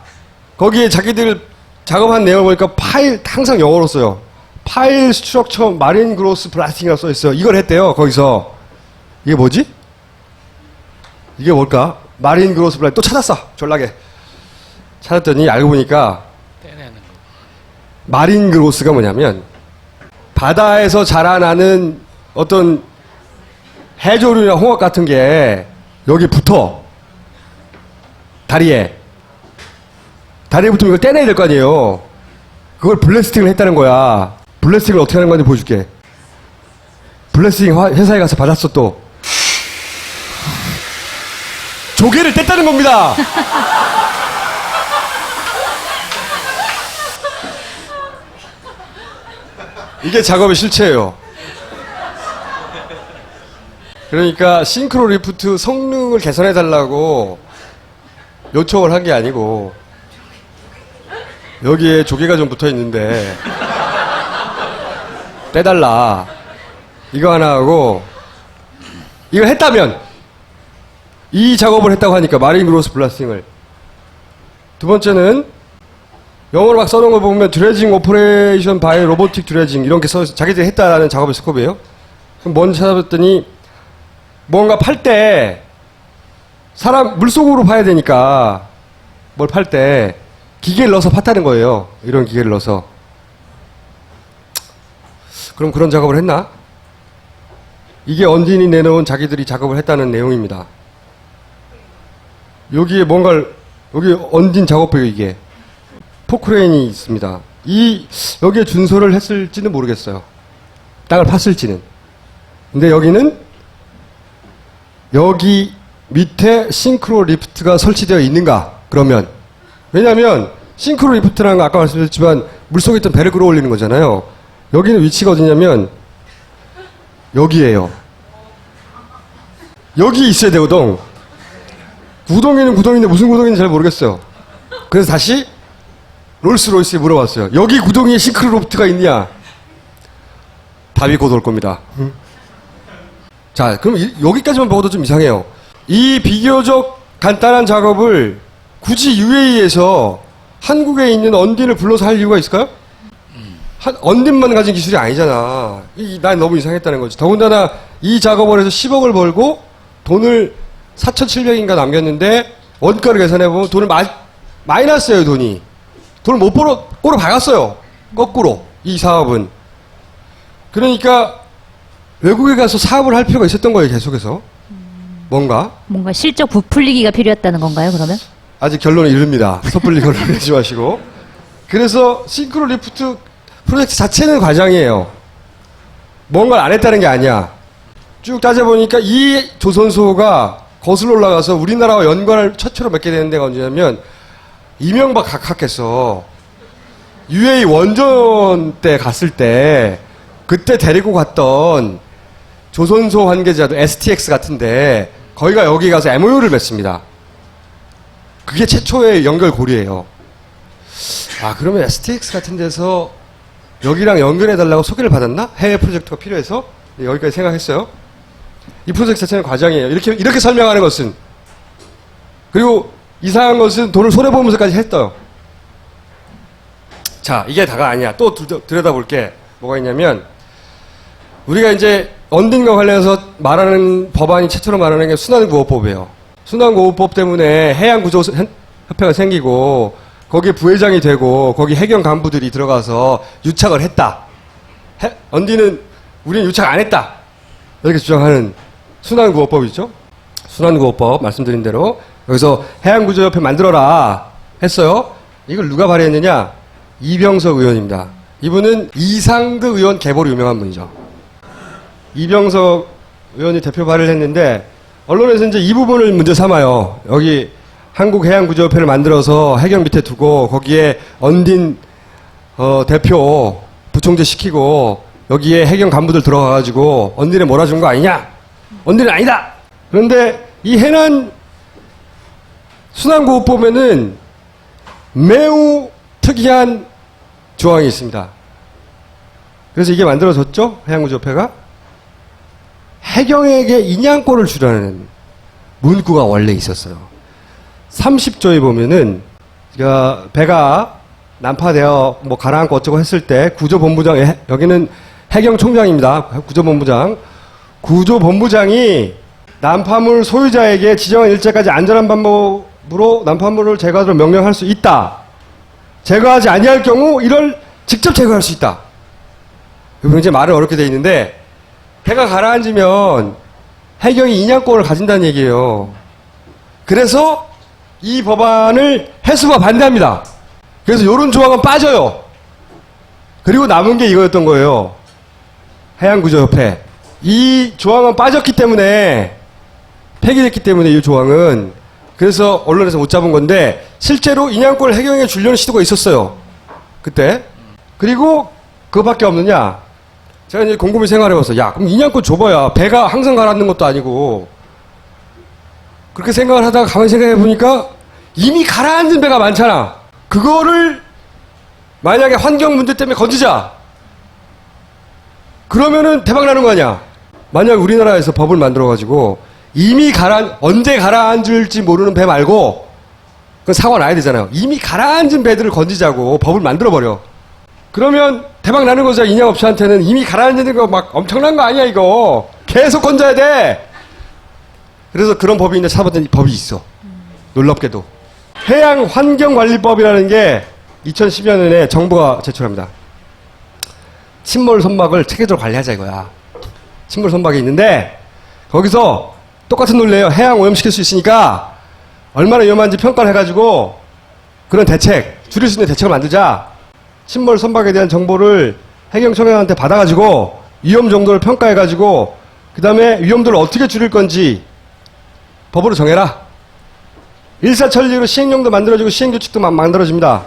거기에 자기들 작업한 내용을 보니까 파일 항상 영어로 써요. 파일 스트럭처 마린 그로스 블라스팅이라고 써 있어요. 이걸 했대요. 거기서. 이게 뭐지? 이게 뭘까? 마린 그로스 블라스팅. 또 찾았어. 졸라게. 찾았더니 알고 보니까 마린 그로스가 뭐냐면 바다에서 자라나는 어떤 해조류나 홍합 같은 게 여기 붙어. 다리에 붙으면 이걸 떼내야 될 거 아니에요. 그걸 블래스팅을 했다는 거야. 블래스팅을 어떻게 하는 건지 보여줄게. 블래스팅 회사에 가서 받았어 또. 조개를 뗐다는 겁니다. 이게 작업의 실체예요. 그러니까 싱크로 리프트 성능을 개선해달라고 요청을 한 게 아니고 여기에 조개가 좀 붙어 있는데 떼달라 이거 하나 하고 이걸 했다면 이 작업을 했다고 하니까 마린 그로스 블라스팅을 두 번째는 영어로 막 써놓은 거 보면 드래징 오퍼레이션 바이 로보틱 드래징 이런 게 자기들이 했다라는 작업의 스코프예요. 그럼 뭔지 찾아봤더니 뭔가 팔 때 사람 물속으로 파야 되니까 뭘 팔 때 기계를 넣어서 팠다는 거예요. 이런 기계를 넣어서. 그럼 그런 작업을 했나? 이게 언딘이 내놓은 자기들이 작업을 했다는 내용입니다. 여기에 뭔가를 여기 언딘 작업부예요. 이게 포크레인이 있습니다. 여기에 준소를 했을지는 모르겠어요. 땅을 팠을지는. 근데 여기는 여기 밑에 싱크로 리프트가 설치되어 있는가? 그러면 왜냐하면 싱크로 리프트라는 거 아까 말씀드렸지만 물속에 있던 배를 끌어올리는 거잖아요. 여기는 위치가 어디냐면 여기에요. 여기 있어야 되거든. 구동이는 구동인데 무슨 구동인지 잘 모르겠어요. 그래서 다시 롤스로이스에 물어봤어요. 여기 구동이에 싱크로 리프트가 있냐? 답이 곧 올 겁니다. 자, 그럼 여기까지만 보고도 좀 이상해요. 이 비교적 간단한 작업을 굳이 UAE에서 한국에 있는 언딘을 불러서 할 이유가 있을까요? 언딘만 가진 기술이 아니잖아. 난 너무 이상했다는 거지. 더군다나 이 작업을 해서 10억을 벌고 돈을 4,700인가 남겼는데 원가를 계산해보면 돈을 마이너스예요, 돈이. 돈을 못 벌어, 꼬로 박았어요. 거꾸로. 이 사업은. 그러니까 외국에 가서 사업을 할 필요가 있었던 거예요, 계속해서. 뭔가 실적 부풀리기가 필요했다는 건가요, 그러면? 아직 결론은 이릅니다. 섣불리 결론을 내지 마시고. 그래서 싱크로 리프트 프로젝트 자체는 과장이에요. 뭔가를 안 했다는 게 아니야. 쭉 따져보니까 이 조선소가 거슬러 올라가서 우리나라와 연관을 최초로 맺게 되는 데가 언제냐면 이명박 각하께서 UAE 원전 때 갔을 때 그때 데리고 갔던 조선소 관계자도 STX 같은데 거기가 여기 가서 MOU를 맺습니다. 그게 최초의 연결고리예요. 아, 그러면 STX 같은 데서 여기랑 연결해달라고 소개를 받았나? 해외 프로젝트가 필요해서? 여기까지 생각했어요. 이 프로젝트 자체는 과정이에요. 이렇게 설명하는 것은. 그리고 이상한 것은 돈을 손해보면서까지 했어요. 자, 이게 다가 아니야. 또 들여다볼 게 뭐가 있냐면, 우리가 이제 언딘과 관련해서 말하는 법안이 최초로 말하는 게 순환구호법이에요. 순환구호법 때문에 해양구조협회가 생기고, 거기에 부회장이 되고, 거기 해경 간부들이 들어가서 유착을 했다. 언딘은 우리는 유착 안 했다. 이렇게 주장하는 순환구호법이죠. 순환구호법 말씀드린 대로 여기서 해양구조협회 만들어라 했어요. 이걸 누가 발의했느냐? 이병석 의원입니다. 이분은 이상득 의원 계보로 유명한 분이죠. 이병석 의원이 대표 발의를 했는데 언론에서 이제 이 부분을 문제 삼아요. 여기 한국해양구조협회를 만들어서 해경 밑에 두고 거기에 언딘 대표 부총재 시키고 여기에 해경 간부들 들어가가지고 언딘에 몰아준 거 아니냐? 언딘은 아니다! 그런데 이 해난 순환구호법에는 매우 특이한 조항이 있습니다. 그래서 이게 만들어졌죠? 해양구조협회가. 해경에게 인양권을 주라는 문구가 원래 있었어요. 30조에 보면은 배가 난파되어 뭐 가라앉고 어쩌고 했을 때 구조본부장, 여기는 해경총장입니다. 구조본부장. 구조본부장이 난파물 소유자에게 지정한 일자까지 안전한 방법으로 난파물을 제거하도록 명령할 수 있다. 제거하지 아니할 경우 이를 직접 제거할 수 있다. 굉장히 말은 어렵게 돼 있는데 배가 가라앉으면 해경이 인양권을 가진다는 얘기예요. 그래서 이 법안을 해수부가 반대합니다. 그래서 이런 조항은 빠져요. 그리고 남은 게 이거였던 거예요. 해양구조협회. 이 조항은 빠졌기 때문에 폐기됐기 때문에 이 조항은 그래서 언론에서 못 잡은 건데 실제로 인양권을 해경에게 주려는 시도가 있었어요. 그때. 그리고 그거밖에 없느냐. 제가 이제 곰곰이 생각해봤어. 야, 그럼 인양권 줘봐야 배가 항상 가라앉는 것도 아니고 그렇게 생각을 하다가 가만히 생각해보니까 이미 가라앉은 배가 많잖아. 그거를 만약에 환경 문제 때문에 건지자. 그러면은 대박 나는 거 아니야. 만약 우리나라에서 법을 만들어가지고 이미 언제 가라앉을지 모르는 배 말고 그건 사고가 나야 되잖아요. 이미 가라앉은 배들을 건지자고 법을 만들어버려. 그러면 대박 나는 거죠. 인양업체한테는 이미 가라앉는 거 막 엄청난 거 아니야 이거. 계속 건져야 돼. 그래서 그런 법이 있는데 찾아봤더니 법이 있어. 놀랍게도. 해양환경관리법이라는 게 2010여 년에 정부가 제출합니다. 침몰 선박을 체계적으로 관리하자 이거야. 침몰 선박이 있는데 거기서 똑같은 논리예요. 해양 오염시킬 수 있으니까 얼마나 위험한지 평가를 해가지고 그런 대책, 줄일 수 있는 대책을 만들자. 침몰 선박에 대한 정보를 해경청장한테 받아가지고 위험 정도를 평가해가지고 그 다음에 위험도를 어떻게 줄일 건지 법으로 정해라. 일사천리로 시행령도 만들어지고 시행규칙도 만들어집니다.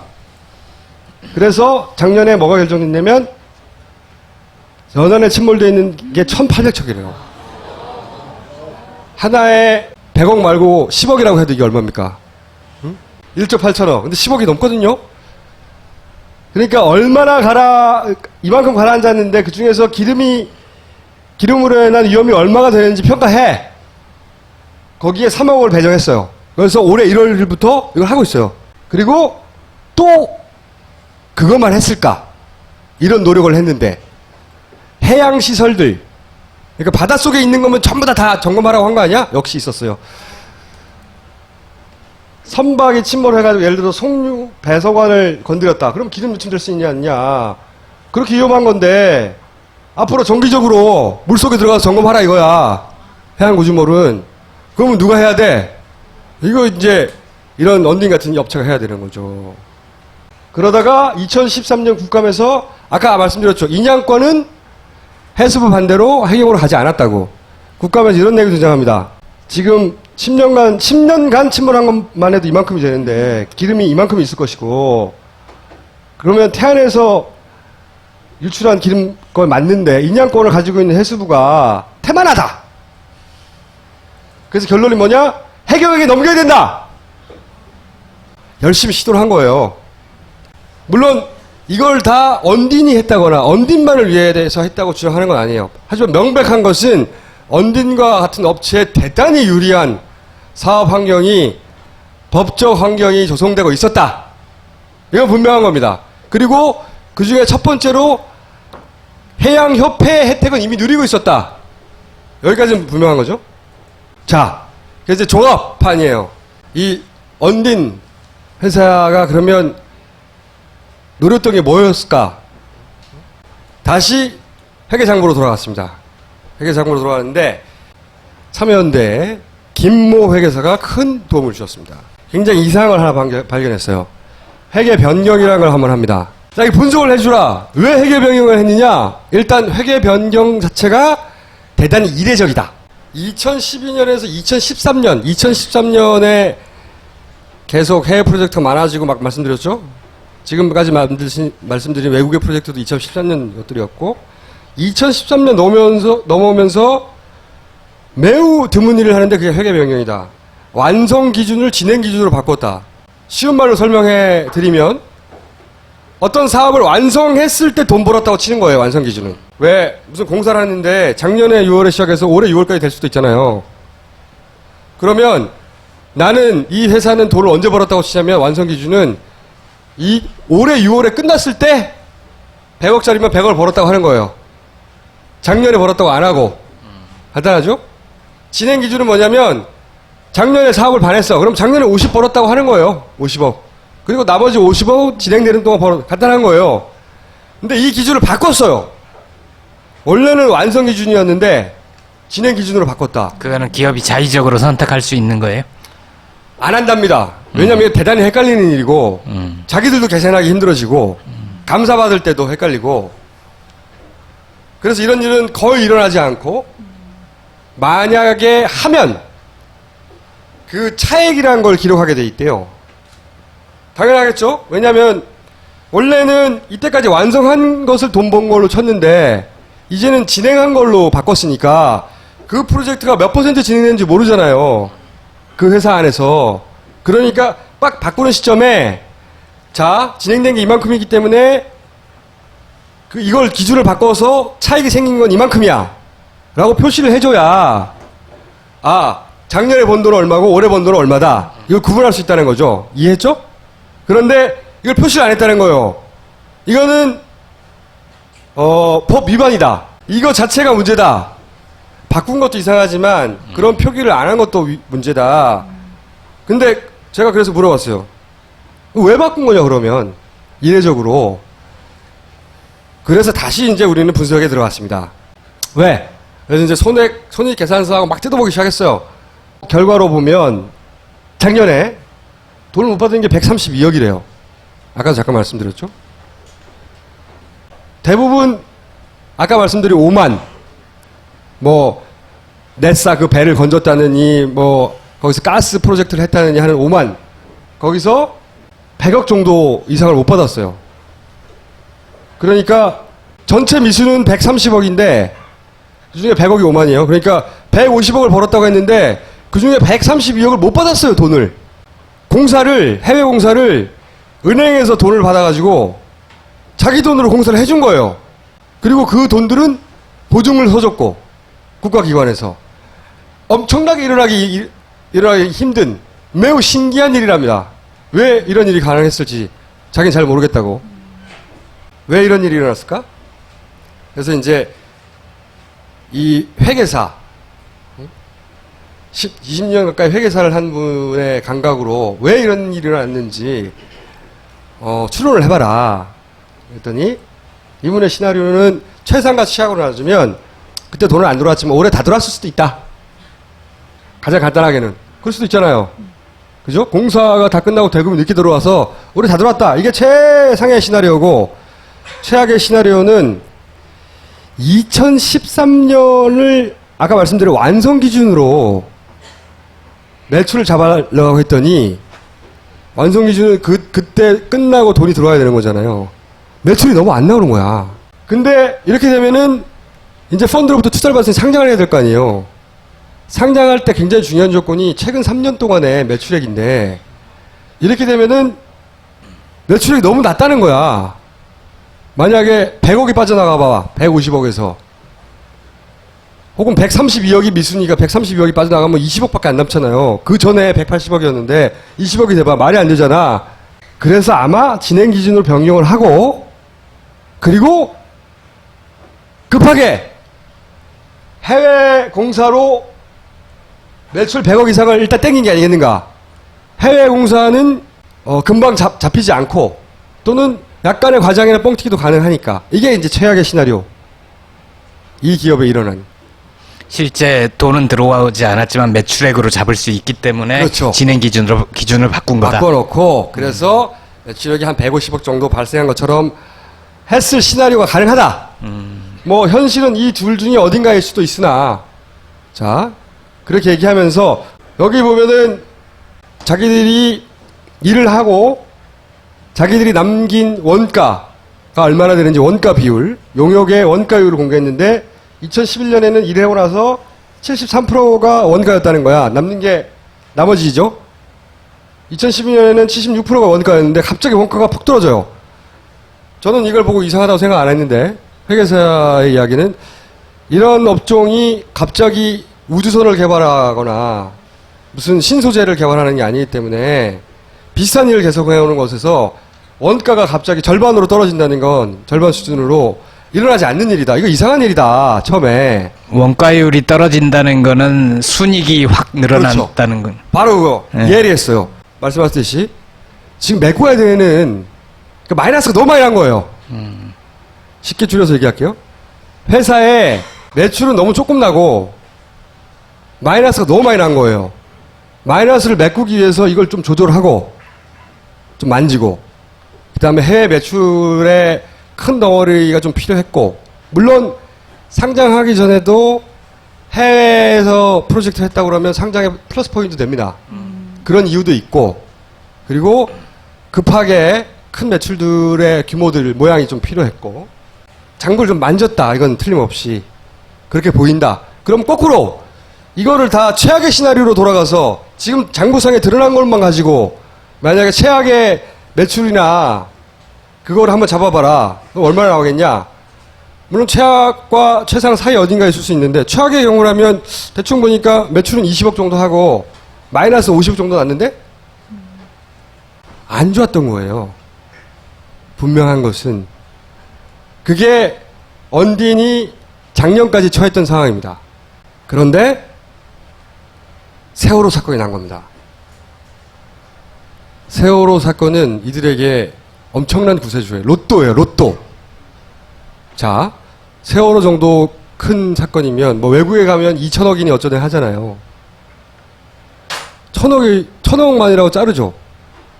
그래서 작년에 뭐가 결정됐냐면 연안에 침몰되어 있는 게 1,800척이래요. 하나에 100억 말고 10억이라고 해도 이게 얼마입니까? 응? 1조 8천억. 근데 10억이 넘거든요? 그러니까 얼마나 이만큼 가라앉았는데 그 중에서 기름으로 인한 위험이 얼마가 되는지 평가해. 거기에 3억을 배정했어요. 그래서 올해 1월 1일부터 이걸 하고 있어요. 그리고 또 그것만 했을까? 이런 노력을 했는데 해양시설들, 그러니까 바닷속에 있는 거면 전부 다 점검하라고 한 거 아니야? 역시 있었어요. 선박이 침몰해가지고 예를 들어 송유 배서관을 건드렸다. 그럼 기름 유출될 수 있냐 아니냐. 그렇게 위험한 건데 앞으로 정기적으로 물속에 들어가서 점검하라 이거야. 해양구조물은. 그러면 누가 해야 돼? 이거 이제 이런 언딩 같은 업체가 해야 되는 거죠. 그러다가 2013년 국감에서 아까 말씀드렸죠. 인양권은 해수부 반대로 해경으로 가지 않았다고. 국감에서 이런 내용이 등장합니다. 지금 10년간 침몰한 것만 해도 이만큼이 되는데 기름이 이만큼이 있을 것이고 그러면 태안에서 유출한 기름권 맞는데 인양권을 가지고 있는 해수부가 태만하다. 그래서 결론이 뭐냐? 해경에게 넘겨야 된다. 열심히 시도를 한 거예요. 물론 이걸 다 언딘이 했다거나 언딘만을 위해서 했다고 주장하는 건 아니에요. 하지만 명백한 것은 언딘과 같은 업체에 대단히 유리한 사업 환경이 법적 환경이 조성되고 있었다. 이건 분명한 겁니다. 그리고 그 중에 첫 번째로 해양협회의 혜택은 이미 누리고 있었다. 여기까지는 분명한 거죠. 자, 이제 종합판이에요. 이 언딘 회사가 그러면 노렸던 게 뭐였을까? 다시 회계장부로 돌아갔습니다. 회계장부로 돌아갔는데 참여연대 김모 회계사가 큰 도움을 주셨습니다. 굉장히 이상을 하나 발견했어요. 회계 변경이라는 걸 한번 합니다. 자, 이 분석을 해주라. 왜 회계 변경을 했느냐? 일단 회계 변경 자체가 대단히 이례적이다. 2012년에서 2013년에 계속 해외 프로젝트가 많아지고 막 말씀드렸죠? 지금까지 말씀드린 외국의 프로젝트도 2013년 것들이었고 2013년 넘어오면서 매우 드문 일을 하는데 그게 회계 변경이다. 완성 기준을 진행 기준으로 바꿨다. 쉬운 말로 설명해 드리면 어떤 사업을 완성했을 때 돈 벌었다고 치는 거예요, 완성 기준은. 왜 무슨 공사를 하는데 작년에 6월에 시작해서 올해 6월까지 될 수도 있잖아요. 그러면 나는 이 회사는 돈을 언제 벌었다고 치자면 완성 기준은 이 올해 6월에 끝났을 때 100억짜리면 100억을 벌었다고 하는 거예요. 작년에 벌었다고 안 하고. 간단하죠? 진행 기준은 뭐냐면 작년에 사업을 반했어. 그럼 작년에 50 벌었다고 하는 거예요. 50억. 그리고 나머지 50억 진행되는 동안 간단한 거예요. 근데 이 기준을 바꿨어요. 원래는 완성 기준이었는데 진행 기준으로 바꿨다. 그거는 기업이 자의적으로 선택할 수 있는 거예요? 안 한답니다. 왜냐면 이게 대단히 헷갈리는 일이고 자기들도 계산하기 힘들어지고 감사받을 때도 헷갈리고 그래서 이런 일은 거의 일어나지 않고 만약에 하면 그 차액이라는 걸 기록하게 돼 있대요. 당연하겠죠? 왜냐면 원래는 이때까지 완성한 것을 돈 번 걸로 쳤는데 이제는 진행한 걸로 바꿨으니까 그 프로젝트가 몇 % 진행되는지 모르잖아요. 그 회사 안에서. 그러니까 빡 바꾸는 시점에 자, 진행된 게 이만큼이기 때문에 이걸 기준을 바꿔서 차익이 생긴 건 이만큼이야. 라고 표시를 해줘야 아, 작년에 번 돈은 얼마고 올해 번 돈은 얼마다. 이걸 구분할 수 있다는 거죠. 이해했죠? 그런데 이걸 표시를 안 했다는 거예요. 이거는 법 위반이다. 이거 자체가 문제다. 바꾼 것도 이상하지만 그런 표기를 안 한 것도 문제다. 근데 제가 그래서 물어봤어요. 왜 바꾼 거냐 그러면 이례적으로. 그래서 다시 이제 우리는 분석에 들어갔습니다. 왜? 그래서 이제 손익 계산서하고 막 뜯어보기 시작했어요. 결과로 보면 작년에 돈을 못 받은 게 132억이래요. 아까도 잠깐 말씀드렸죠? 대부분 아까 말씀드린 5만 뭐 넷사 그 배를 건졌다느니 뭐 거기서 가스 프로젝트를 했다느니 하는 5만 거기서 100억 정도 이상을 못 받았어요. 그러니까 전체 미수는 130억인데 그중에 100억이 5만이에요. 그러니까 150억을 벌었다고 했는데 그중에 132억을 못 받았어요. 돈을. 해외 공사를 은행에서 돈을 받아가지고 자기 돈으로 공사를 해준 거예요. 그리고 그 돈들은 보증을 서줬고 국가기관에서 엄청나게 일어나기 힘든 매우 신기한 일이랍니다. 왜 이런 일이 가능했을지 자기는 잘 모르겠다고. 왜 이런 일이 일어났을까? 그래서 이제 이 회계사 20년 가까이 회계사를 한 분의 감각으로 왜 이런 일이 일어났는지 추론을 해봐라. 그랬더니 이분의 시나리오는 최상과 최악으로 나눠주면 그때 돈을 안 들어왔지만 올해 다 들어왔을 수도 있다. 가장 간단하게는. 그럴 수도 있잖아요. 그죠? 공사가 다 끝나고 대금이 늦게 들어와서 올해 다 들어왔다. 이게 최상의 시나리오고 최악의 시나리오는 2013년을 아까 말씀드린 완성 기준으로 매출을 잡으려고 했더니 완성 기준은 그때 끝나고 돈이 들어와야 되는 거잖아요. 매출이 너무 안 나오는 거야. 근데 이렇게 되면은 이제 펀드로부터 투자를 받았으니 상장을 해야 될 거 아니에요. 상장할 때 굉장히 중요한 조건이 최근 3년 동안의 매출액인데 이렇게 되면은 매출액이 너무 낮다는 거야. 만약에 100억이 빠져나가 봐. 150억에서. 혹은 132억이 미순위가 132억이 빠져나가면 20억밖에 안 남잖아요. 그 전에 180억이었는데 20억이 돼봐. 말이 안 되잖아. 그래서 아마 진행 기준으로 변경을 하고 그리고 급하게 해외 공사로 매출 100억 이상을 일단 땡긴 게 아니겠는가. 해외 공사는 금방 잡히지 않고 또는 약간의 과장이나 뻥튀기도 가능하니까. 이게 이제 최악의 시나리오. 이 기업에 일어난. 실제 돈은 들어오지 않았지만 매출액으로 잡을 수 있기 때문에 그렇죠. 진행 기준을 바꾼 거다. 바꿔놓고 그래서 매출액이 한 150억 정도 발생한 것처럼 했을 시나리오가 가능하다. 뭐 현실은 이 둘 중에 어딘가일 수도 있으나 자 그렇게 얘기하면서 여기 보면은 자기들이 일을 하고 자기들이 남긴 원가가 얼마나 되는지 원가 비율 용역의 원가율을 공개했는데 2011년에는 일하고 나서 73%가 원가였다는 거야. 남는 게 나머지죠. 2012년에는 76%가 원가였는데 갑자기 원가가 푹 떨어져요. 저는 이걸 보고 이상하다고 생각 안 했는데 회계사의 이야기는 이런 업종이 갑자기 우주선을 개발하거나 무슨 신소재를 개발하는 게 아니기 때문에 비슷한 일을 계속 해오는 것에서 원가가 갑자기 절반으로 떨어진다는 건 절반 수준으로 일어나지 않는 일이다. 이거 이상한 일이다. 처음에. 원가율이 떨어진다는 거는 순이익이 확 늘어난다는 건. 바로 그거 네. 예리했어요. 말씀하셨듯이 지금 메꿔야 되는 그 마이너스가 너무 많이 난 거예요. 쉽게 줄여서 얘기할게요. 회사의 매출은 너무 조금 나고 마이너스가 너무 많이 난 거예요. 마이너스를 메꾸기 위해서 이걸 좀 조절하고 좀 만지고 그 다음에 해외 매출의 큰 덩어리가 좀 필요했고 물론 상장하기 전에도 해외에서 프로젝트를 했다고 그러면 상장에 플러스 포인트 됩니다. 그런 이유도 있고 그리고 급하게 큰 매출들의 규모들 모양이 좀 필요했고 장부를 좀 만졌다. 이건 틀림없이 그렇게 보인다. 그럼 거꾸로 이거를 다 최악의 시나리오로 돌아가서 지금 장부상에 드러난 것만 가지고 만약에 최악의 매출이나 그걸 한번 잡아봐라. 그럼 얼마나 나오겠냐? 물론 최악과 최상 사이 어딘가에 있을 수 있는데 최악의 경우라면 대충 보니까 매출은 20억 정도 하고 마이너스 50억 정도 났는데 안 좋았던 거예요. 분명한 것은 그게 언딘이 작년까지 처했던 상황입니다. 그런데 세월호 사건이 난 겁니다. 세월호 사건은 이들에게 엄청난 구세주예요. 로또예요, 로또. 자, 세월호 정도 큰 사건이면 뭐 외국에 가면 2천억이니 어쩌네 하잖아요. 천억만이라고 자르죠.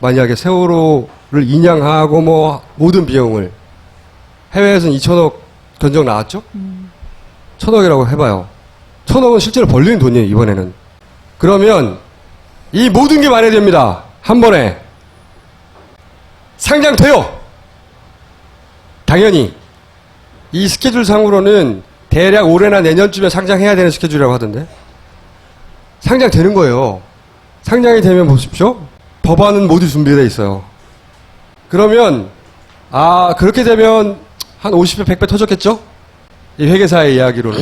만약에 세월호를 인양하고 뭐 모든 비용을 해외에서는 2천억 견적 나왔죠? 1,000억이라고 해봐요. 1,000억은 실제로 벌리는 돈이에요, 이번에는. 그러면 이 모든 게 만회됩니다. 한 번에. 상장돼요. 당연히. 이 스케줄 상으로는 대략 올해나 내년쯤에 상장해야 되는 스케줄이라고 하던데. 상장되는 거예요. 상장이 되면 보십시오. 법안은 모두 준비되어 있어요. 그러면 그렇게 되면 한 50배, 100배 터졌겠죠? 이 회계사의 이야기로는.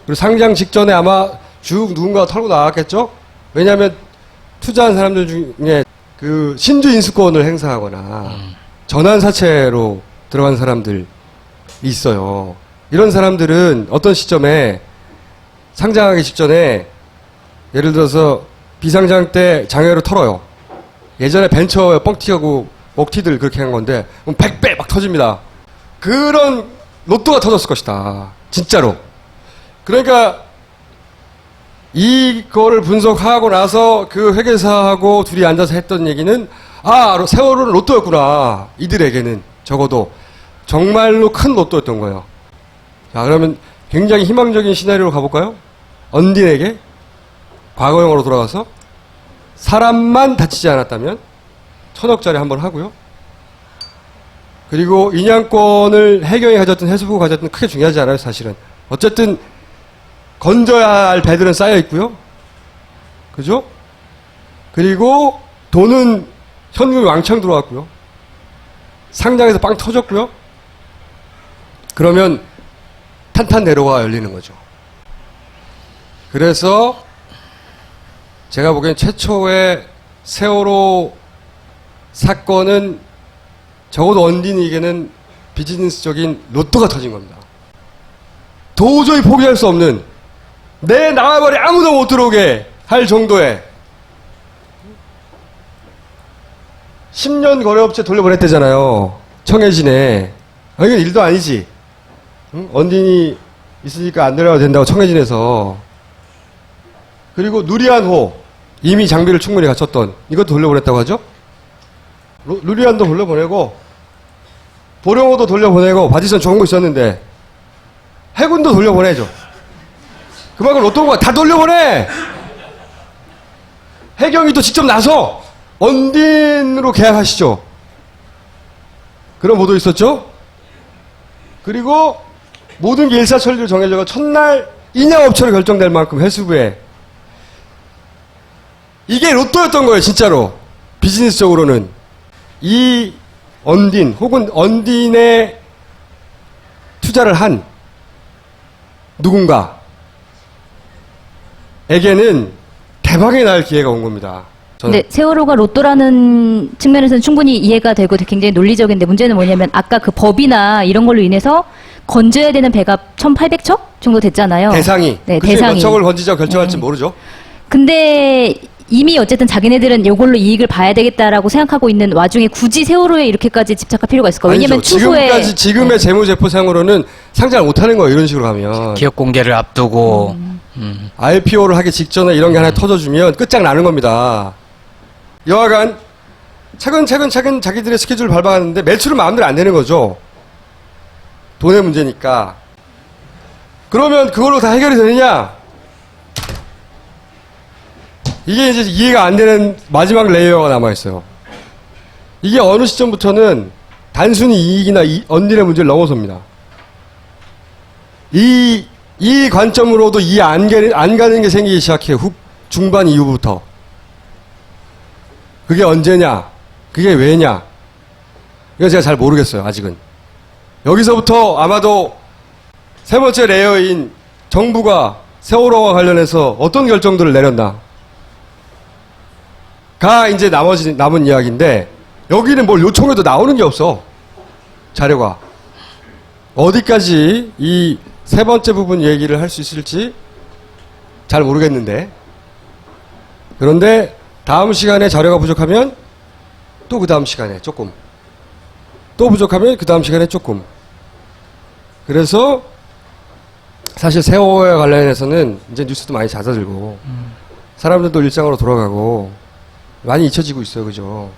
그리고 상장 직전에 아마 쭉 누군가 털고 나왔겠죠? 왜냐하면 투자한 사람들 중에 그 신주 인수권을 행사하거나 전환사채로 들어간 사람들이 있어요. 이런 사람들은 어떤 시점에 상장하기 직전에 예를 들어서 비상장 때 장외로 털어요. 예전에 벤처에 뻥튀하고 먹튀들 그렇게 한 건데 그럼 100배 막 터집니다. 그런 로또가 터졌을 것이다. 진짜로. 그러니까 이거를 분석하고 나서 그 회계사하고 둘이 앉아서 했던 얘기는 세월호는 로또였구나. 이들에게는 적어도 정말로 큰 로또였던 거예요. 자, 그러면 굉장히 희망적인 시나리오로 가볼까요? 언딘에게 과거형으로 돌아가서 사람만 다치지 않았다면 1,000억짜리 한번 하고요. 그리고 인양권을 해경이 가졌든 해수부가 가졌든 크게 중요하지 않아요, 사실은. 어쨌든 건져야 할 배들은 쌓여 있고요. 그죠? 그리고 돈은 현금이 왕창 들어왔고요. 상장에서 빵 터졌고요. 그러면 탄탄대로가 열리는 거죠. 그래서 제가 보기엔 최초의 세월호 사건은 적어도 언딘에게는 비즈니스적인 로또가 터진 겁니다. 도저히 포기할 수 없는 내 나와버리 아무도 못 들어오게 할 정도의 10년 거래업체 돌려보냈대잖아요. 청해진에. 이건 일도 아니지. 응? 언딘이 있으니까 안 내려가도 된다고 청해진에서. 그리고 누리안호 이미 장비를 충분히 갖췄던 이것도 돌려보냈다고 하죠. 누리안도 돌려보내고 보령호도 돌려보내고 바지선 좋은 거 있었는데 해군도 돌려보내죠. 그만큼 로또가 다 돌려보내. 해경이도 직접 나서 언딘으로 계약하시죠. 그런 보도 있었죠. 그리고 모든 게 일사천리로 정해져가 첫날 인양업체로 결정될 만큼 해수부에 이게 로또였던 거예요. 진짜로 비즈니스적으로는. 이 언딘 혹은 언딘에 투자를 한 누군가에게는 대박이 날 기회가 온 겁니다. 저는 근데 세월호가 로또라는 측면에서는 충분히 이해가 되고 굉장히 논리적인데 문제는 뭐냐면 아까 그 법이나 이런 걸로 인해서 건져야 되는 배가 1,800척 정도 됐잖아요. 대상이 네, 그중에 몇 대상이. 척을 건지자 결정할지 모르죠. 근데 이미 어쨌든 자기네들은 이걸로 이익을 봐야 되겠다라고 생각하고 있는 와중에 굳이 세월호에 이렇게까지 집착할 필요가 있을까? 왜냐면 아니죠. 추후에 지금까지 지금의 재무제표상으로는 상장을 못하는 거예요. 이런 식으로 가면 기업 공개를 앞두고 IPO를 하기 직전에 이런 게 하나 터져주면 끝장나는 겁니다. 여하간 차근차근 자기들의 스케줄을 밟아가는데 매출은 마음대로 안 되는 거죠. 돈의 문제니까. 그러면 그걸로 다 해결이 되느냐? 이게 이제 이해가 안 되는 마지막 레이어가 남아있어요. 이게 어느 시점부터는 단순히 이익이나 언딜의 문제를 넘어섭니다. 이 관점으로도 이해 안 가는 게 생기기 시작해요. 중반 이후부터. 그게 언제냐? 그게 왜냐? 이건 제가 잘 모르겠어요, 아직은. 여기서부터 아마도 세 번째 레이어인 정부가 세월호와 관련해서 어떤 결정들을 내렸나? 가 이제 남은 이야기인데, 여기는 뭘 요청해도 나오는 게 없어. 자료가. 어디까지 이 세 번째 부분 얘기를 할 수 있을지 잘 모르겠는데. 그런데 다음 시간에 자료가 부족하면 또 그 다음 시간에 조금. 또 부족하면 그 다음 시간에 조금. 그래서 사실 세월호에 관련해서는 이제 뉴스도 많이 잦아들고 사람들도 일상으로 돌아가고 많이 잊혀지고 있어요. 그죠?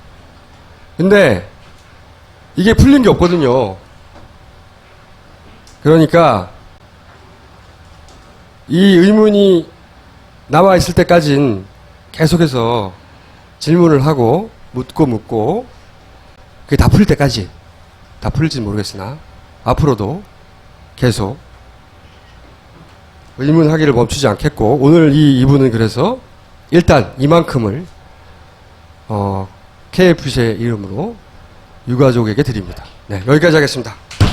근데 이게 풀린 게 없거든요. 그러니까 이 의문이 남아있을 때까진 계속해서 질문을 하고 묻고 그게 다 풀릴 때까지, 다 풀릴지는 모르겠으나 앞으로도 계속 의문하기를 멈추지 않겠고, 오늘 이 2부는 그래서 일단 이만큼을 KFC의 이름으로 유가족에게 드립니다. 네, 여기까지 하겠습니다. 네?